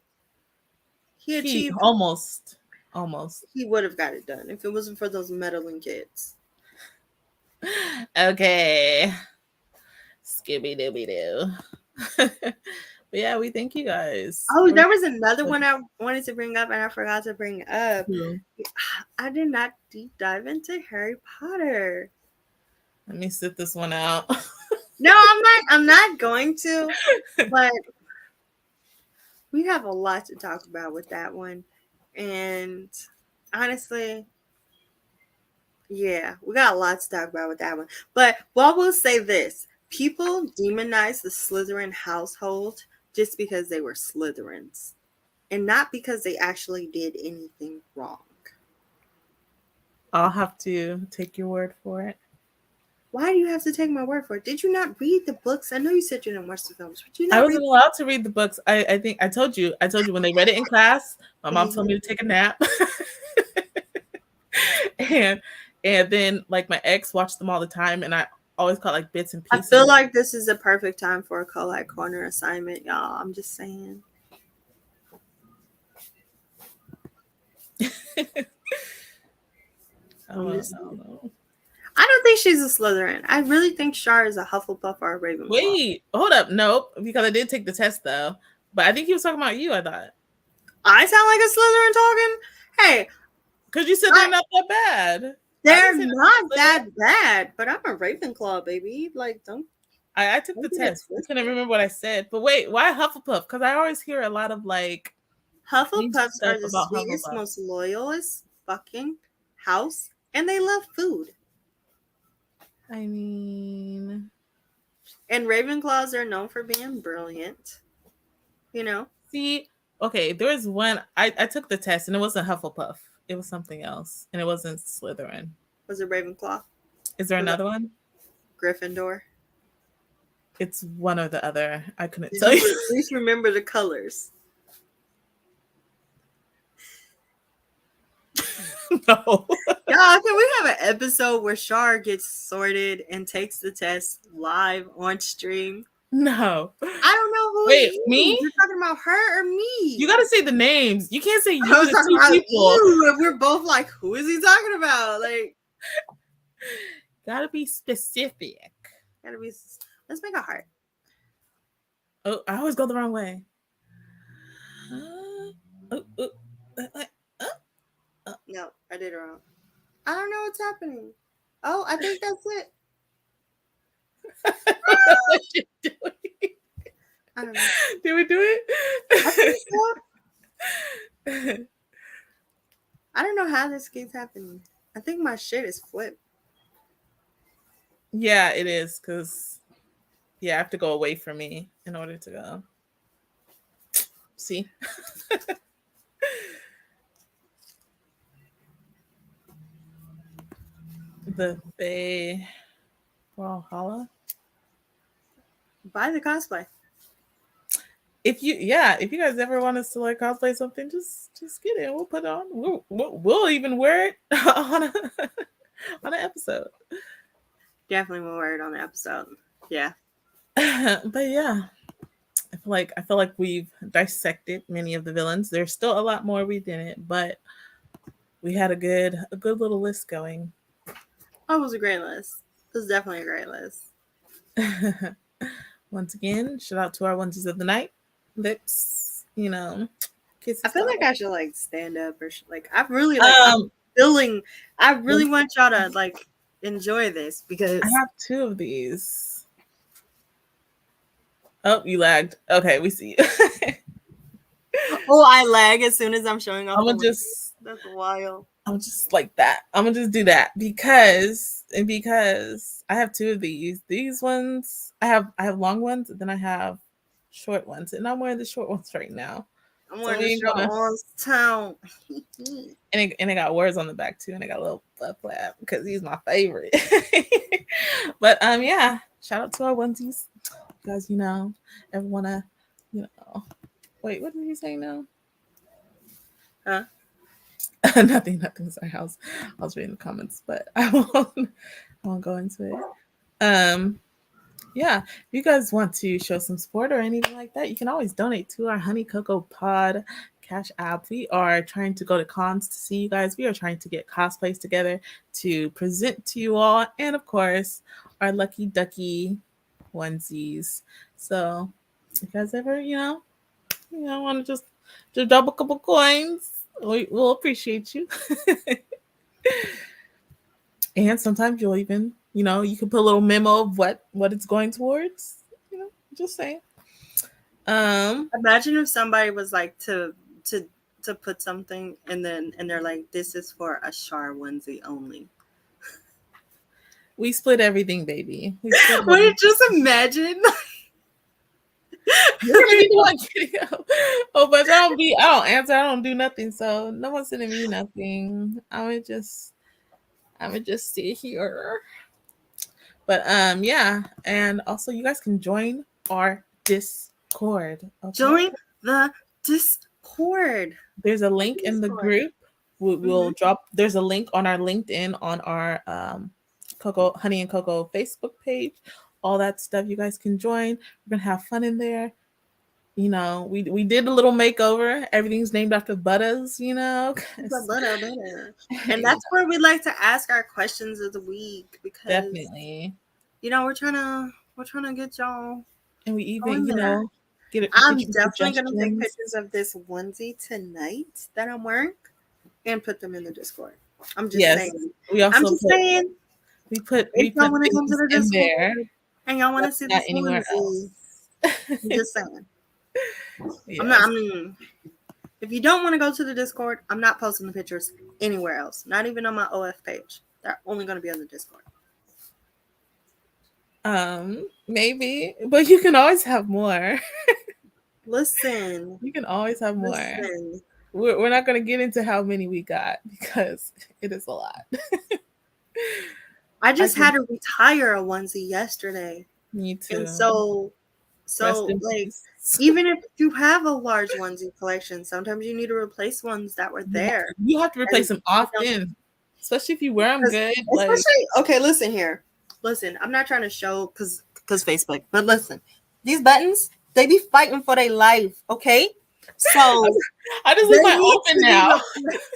he achieved almost. Almost. He would have got it done if it wasn't for those meddling kids. Okay. Scooby Dooby Doo. But yeah, we thank you guys. Oh, there was another one I wanted to bring up and I forgot to bring up. Yeah. I did not deep dive into Harry Potter. Let me sit this one out. No, I'm not. I'm not going to. But we have a lot to talk about with that one, and honestly, yeah, we got a lot to talk about with that one. But what we'll say this: people demonize the Slytherin household just because they were Slytherins, and not because they actually did anything wrong. I'll have to take your word for it. Why do you have to take my word for it? Did you not read the books? I know you said you didn't watch the films, but you I not read. wasn't allowed to read the books. I think I told you. I told you when they read it in class. My mom told Mhm. me to take a nap, and then like my ex watched them all the time, and I always caught like bits and I pieces. feel like this is a perfect time for a collab corner assignment, y'all. I'm just saying. I'm just I don't saying. know. I don't think she's a Slytherin. I really think Char is a Hufflepuff or a Ravenclaw. Wait, hold up. Nope, because I did take the test though. But I think he was talking about you. I thought I sound like a Slytherin talking. Hey, because you said they're I, not that bad. I they're didn't say not they're that bad, but I'm a Ravenclaw, baby. Like, I took the don't get it test. I couldn't twisted. remember what I said. But wait, why Hufflepuff? Because I always hear a lot of like niche Hufflepuffs stuff are the about sweetest, Hufflepuff. most loyalist fucking house, and they love food. I mean, And Ravenclaws are known for being brilliant. You know, see, okay, there was one. I took the test and it wasn't Hufflepuff. It was something else, and it wasn't Slytherin. was it Ravenclaw? Is there Was it another one? Gryffindor? It's one or the other. I couldn't Did tell you you. at least remember the colors? No. Y'all, can we have an episode where Shar gets sorted and takes the test live on stream? No. I don't know who is Wait, you. me? You're talking about her or You me? gotta say the names. You can't say I you was to talking two about people. you, and we're both like, who is he talking about? Like, Gotta be specific. gotta be. Let's make a heart. Oh, I always go the wrong way. Oh, oh, No, I did it wrong. I don't know what's happening. Oh, I think that's it. what you doing? I don't know. Did we do I think it? so. I don't know how this keeps happening. I think my shit is flipped. Yeah, it is because yeah, I have to go away from me in order to go. See, the Bay Valhalla. Buy the cosplay. If you guys ever want us to like cosplay something, just get it. We'll put it on. We'll even wear it on a on an episode. Definitely will wear it on the episode. Yeah. But yeah, I feel like we've dissected many of the villains. There's still a lot more we didn't, but we had a good little list going. Oh, it was a great list. It was definitely a great list. Once again, shout out to our onesies of the night. Lips, I kisses. feel like All. I should like stand up or like I really I'm Um, feeling I really want y'all to like enjoy this I because have two of these. Oh, you lagged. Okay, we see. oh I lag as soon as I'm showing off I'm the gonna link. just That's wild. I'm just like that. I'm gonna just do that because I have two of these. These ones I have long ones, and then I have short ones, and I'm wearing the short ones right now. I'm So wearing we the ain't shirt gonna. on town. And it got words on the back too, and it got a little butt flap because he's my favorite. But yeah, shout out to our onesies, guys. Ever wanna, you know, wait, what did he say now? Huh? Nothing. Sorry, I was reading the comments, but I won't go into it. yeah, if you guys want to show some support or anything like that, you can always donate to our Honey Cocoa Pod Cash App. We are trying to go to cons to see you guys. We are trying to get cosplays together to present to you all, and of course, our Lucky Ducky onesies. So, if you guys ever, want to just drop a couple coins, we'll appreciate you. And sometimes you'll even, you can put a little memo of what it's going towards. You know, just saying. Imagine if somebody was like to to put something and they're like, this is for a Char onesie only. We split everything, baby. We split Would you everything. just imagine? You're gonna be the one getting out. Oh, but I don't answer. I don't do nothing. So no one's sending me nothing. I would just sit here. But yeah, and also you guys can join our Discord. Okay, Join the Discord. there's a The link in the Discord. group. We'll Hmm. drop. There's a link on our LinkedIn, on our Cocoa Honey and Cocoa Facebook page. All that stuff. You guys can join. We're gonna have fun in there. We did a little makeover. Everything's named after Butters. Butter. And Yeah, that's where we like to ask our questions of the week because definitely. we're trying to get y'all And we even going there. get I'm your definitely gonna take suggestions. pictures of this onesie tonight that I'm wearing and put them in the Discord. I'm just Yes, saying. we I'm also just put saying. we put If we y'all put want to come to things the in Discord there and y'all want to that's see not this anywhere onesie, else. I'm just saying. I'm not. Yes. I mean, if you don't want to go to the Discord, I'm not posting the pictures anywhere else. Not even on my OF page. They're only going to be on the Discord. Maybe, but you can always have more. Listen, You can always have more. listen. We're not going to get into how many we got because it is a lot. I I just can, had to retire a onesie yesterday, me and too. Rest so in like, peace. even if you have a large onesie collection, sometimes you need to replace ones that were there, You have to replace and them you know, often, especially if you wear them because good. Like especially okay, listen here, listen. I'm not trying to show because Facebook, but listen, these buttons they be fighting for their life. Okay, so I just leave they mine need open to be now. replaced.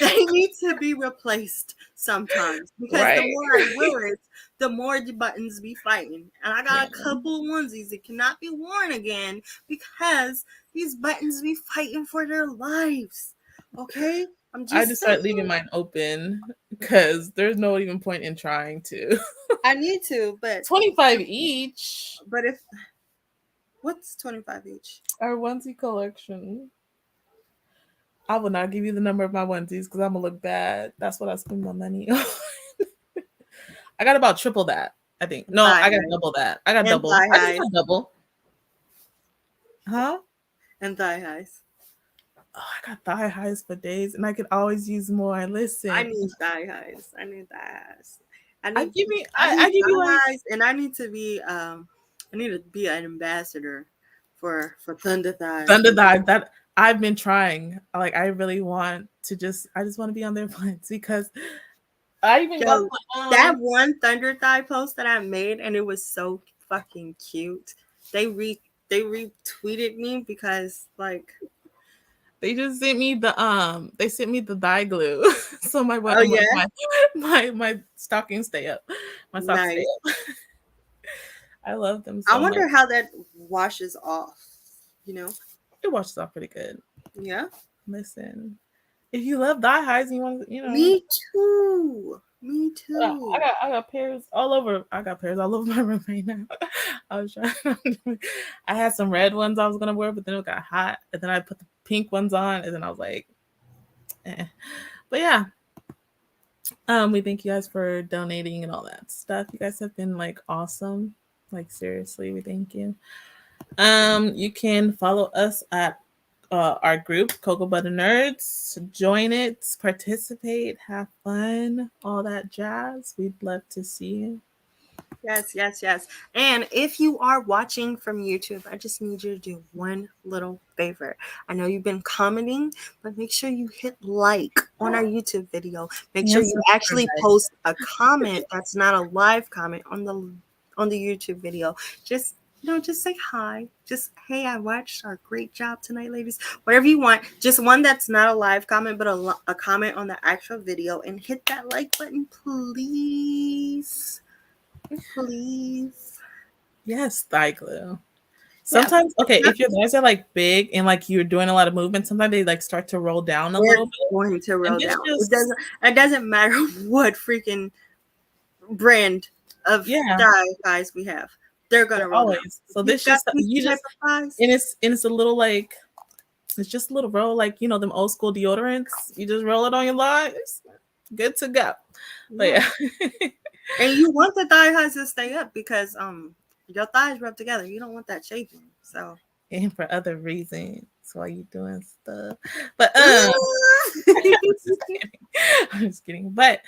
They need to be replaced sometimes because the Right. more I wear it, the more the buttons be fighting. And I got a Yeah. couple onesies that cannot be worn again because these buttons be fighting for their lives. Okay? I'm I just just start leaving saying. mine open because there's no even point in trying to. I need to, 25 each. but if what's 25 each? Our onesie collection. I will not give you the number of my onesies because I'm gonna look bad. That's what I spend my money on. I got about triple that. I think. No, Thigh I got highs. double that. I got And double. thigh I just highs. got double. Huh? And thigh highs. Oh, I got thigh highs for days, and I could always use more. I Listen, need thigh highs. I need thigh highs. I I need give you. I I need give you thigh like highs, and I need to be an ambassador for Thunder Thighs. thunder thighs. That I've been trying. Like I really want to just. I just want to be on their plans because I even got Yo, the that one Thunder Thigh post that I made, and it was so fucking cute. They re they retweeted me because like, They just sent me the thigh glue. So oh yeah, my stockings stay up. My socks stay nice. up. I love them I so much. wonder how that washes off. You know? It washes off pretty good. Yeah. Listen, if you love thigh highs and you want to, Me too. Me I too. got I got pairs all over. I got pairs all over my room right now. I was trying. I had some red ones I was gonna wear, but then it got hot, and then I put the pink ones on, and then I was like, eh. But yeah, we thank you guys for donating and all that stuff. You guys have been like awesome. Like seriously, we thank you. You can follow us at our group, Cocoa Butter Nerds. Join it, participate, have fun, all that jazz. We'd love to see you. Yes. And if you are watching from YouTube, I just need you to do one little favor. I know you've been commenting, but make sure you hit like on our YouTube video. Make sure And you actually subscribe. post a comment that's not a live comment on the on the YouTube video. Just just say hi. Just, hey, I watched our great job tonight, ladies. Whatever you want. Just one that's not a live comment, but a comment on the actual video, and hit that like button, please. Please. Yes, thigh glue. Yeah. Sometimes, okay, if your thighs are like big and like you're doing a lot of movement, sometimes they like start to roll down a They're little bit. going to And roll this down. just, It doesn't matter what freaking brand of yeah, thighs we have. They're gonna they're roll down. always. If So you've this got just, these you type just, of thighs, and it's a little like, it's just a little roll, like, them old school deodorants. You just roll it on your thighs, good to go. But yeah. yeah. And you want the thigh highs to stay up because your thighs rub together. You don't want that shaking. So And for other reasons while you doing stuff. But I'm just kidding. I'm just kidding. But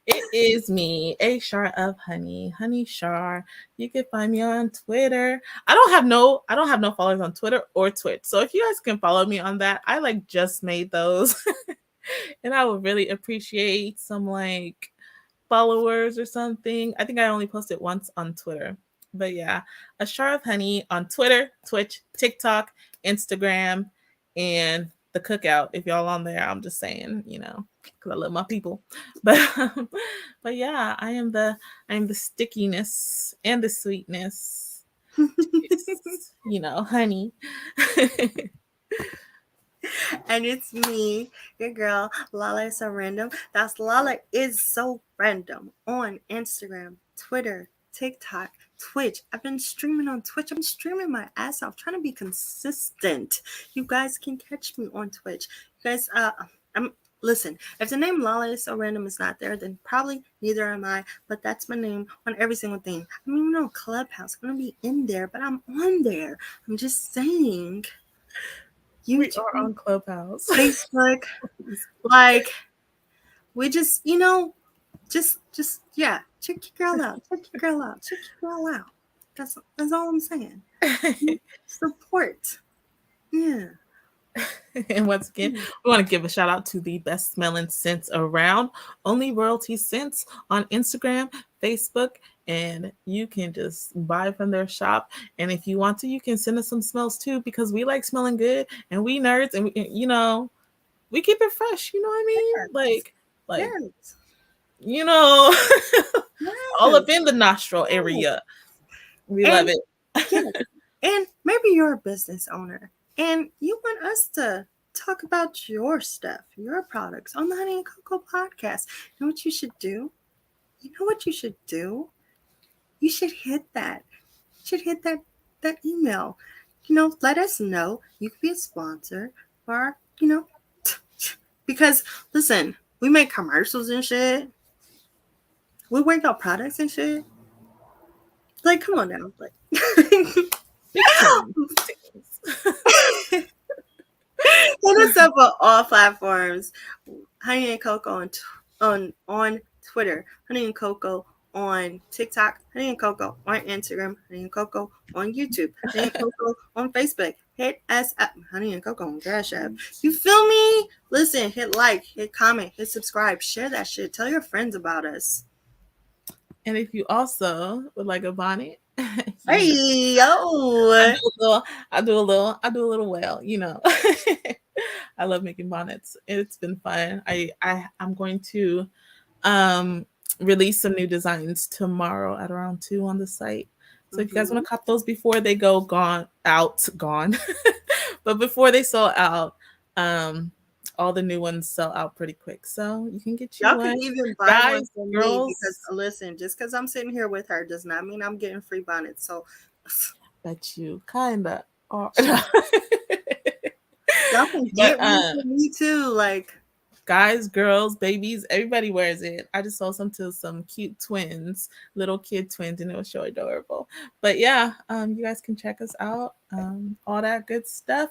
it is me, A Shar of Honey Shar. You can find me on Twitter. I don't have no followers on Twitter or Twitch. So if you guys can follow me on that, I like just made those. And I would really appreciate some like followers or something. I think I only posted once on Twitter. But yeah, a Shar of Honey on Twitter, Twitch, TikTok, Instagram, and the cookout. If y'all on there, I'm just saying, because I love my people. But but yeah, I am the stickiness and the sweetness. Honey. and it's me, your girl, Lala is so random. That's Lala is so random on Instagram, Twitter, TikTok, Twitch. I've been streaming on Twitch. I've been streaming my ass off, trying to be consistent. You guys can catch me on Twitch. You guys, I'm listen. If the name Lala is so random is not there, then probably neither am I. But that's my name on every single thing. I'm even on Clubhouse. I'm gonna be in there, but I'm on there. I'm just saying. We are YouTube, on Clubhouse. Facebook, like we just, just yeah, check your girl out, check your girl out, check your girl out. That's all I'm saying. Support, yeah. And once again, Mm. we want to give a shout out to the best smelling scents around, Only Royalty Scents on Instagram, Facebook, and you can just buy from their shop. And if you want to, you can send us some smells too, because we like smelling good and we nerds, and we keep it fresh. You know what I mean? Yes, Like yes, you know, all up yes, in the nostril yes. area. We love And it. yes, and maybe you're a business owner and you want us to talk about your stuff, your products on the Honey and Cocoa podcast. You know what you should do? You know what you should do? You should hit that. You should hit that email. Let us know. You could be a sponsor or, because listen, we make commercials and shit. We work out products and shit. Like, come on now. Like Big things. hit us up on all platforms. Honey and Cocoa on Twitter, Honey and Cocoa on TikTok, Honey and Cocoa on Instagram, Honey and Cocoa on YouTube, Honey and Cocoa on Facebook. Hit us up, Honey and Cocoa on Cash App. You feel me? Listen, hit like, hit comment, hit subscribe, share that shit. Tell your friends about us. And if you also would like a bonnet, you know, Hey I yo. do a little, I do a little well, I love making bonnets. It's been fun. I'm going to um release some new designs tomorrow at around 2 on the site. So if you guys Mm-hmm. want to cop those before they gone, but before they sell out, um all the new ones sell out pretty quick. So you can get you Y'all can one. even buy one Guys, from me because girls, listen, just because I'm sitting here with her does not mean I'm getting free bonnets. So bet you kinda are. y'all can But get one from me too. Like, guys, girls, babies, everybody wears it. I just sold some to some cute twins, little kid twins, and it was so adorable. But yeah, you guys can check us out. All that good stuff.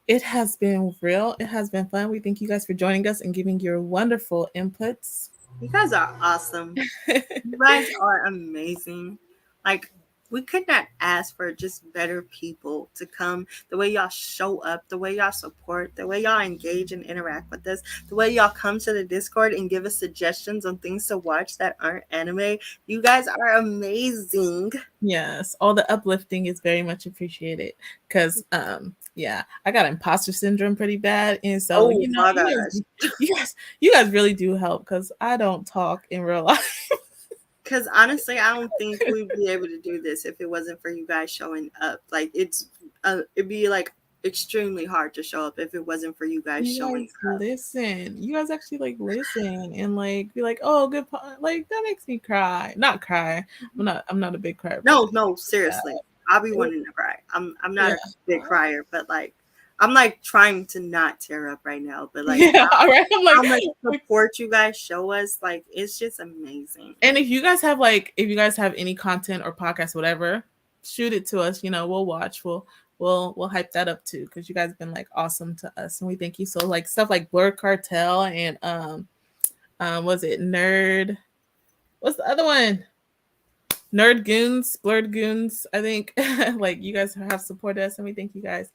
It has been real. It has been fun. We thank you guys for joining us and giving your wonderful inputs. you guys are awesome. You guys are amazing. Like, we could not ask for just better people to come. The way y'all show up, the way y'all support, the way y'all engage and interact with us, the way y'all come to the Discord and give us suggestions on things to watch that aren't anime. You guys are amazing. Yes, all the uplifting is very much appreciated because yeah, I got imposter syndrome pretty bad, and so Oh my gosh. you guys really do help because I don't talk in real life. Because honestly, I don't think we'd be able to do this if it wasn't for you guys showing up. Like it'd be like extremely hard to show up if it wasn't for you guys You showing guys up. listen. You guys actually like listen and like be like, oh, good, like that makes me cry. Not cry. I'm not a big crier, but No, no, seriously, I'll be wanting to cry. I'm not yeah, a big crier, but like I'm like trying to not tear up right now. But like yeah. All right, I'm how much like, support you guys show us, like it's just amazing. and if you guys have like, if you guys have any content or podcast, whatever, shoot it to us. You know, we'll watch. We'll hype that up too because you guys have been like awesome to us, and we thank you. So like stuff like Blur Cartel and was it Nerd? What's the other one? Nerd Goons, Blurred Goons. I think like you guys have supported us, and we thank you guys,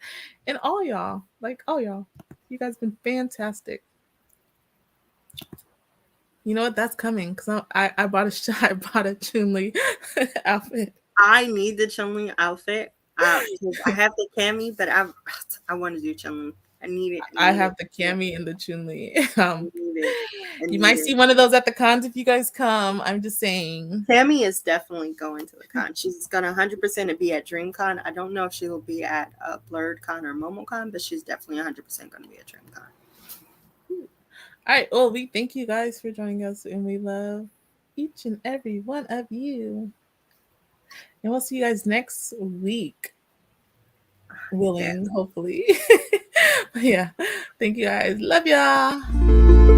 and all y'all, like all y'all, you guys been fantastic. You know what? That's coming because I bought a I bought a Chun-Li outfit. I need the Chun-Li outfit. 'Cause I have the cami, but I want to do Chun-Li. I need it. I I need have it. the cami and the Chun-Li. I need it. I You need might it. see one of those at the cons if you guys come. I'm just saying. Tammy is definitely going to the con. She's gonna 100% be at DreamCon. I don't know if she will be at Blurred Con or MomoCon, but she's definitely 100% going to be at DreamCon. All right. Well, we thank you guys for joining us, and we love each and every one of you. And we'll see you guys next week. Yeah. Willing, hopefully. Yeah. Thank you guys. Love y'all.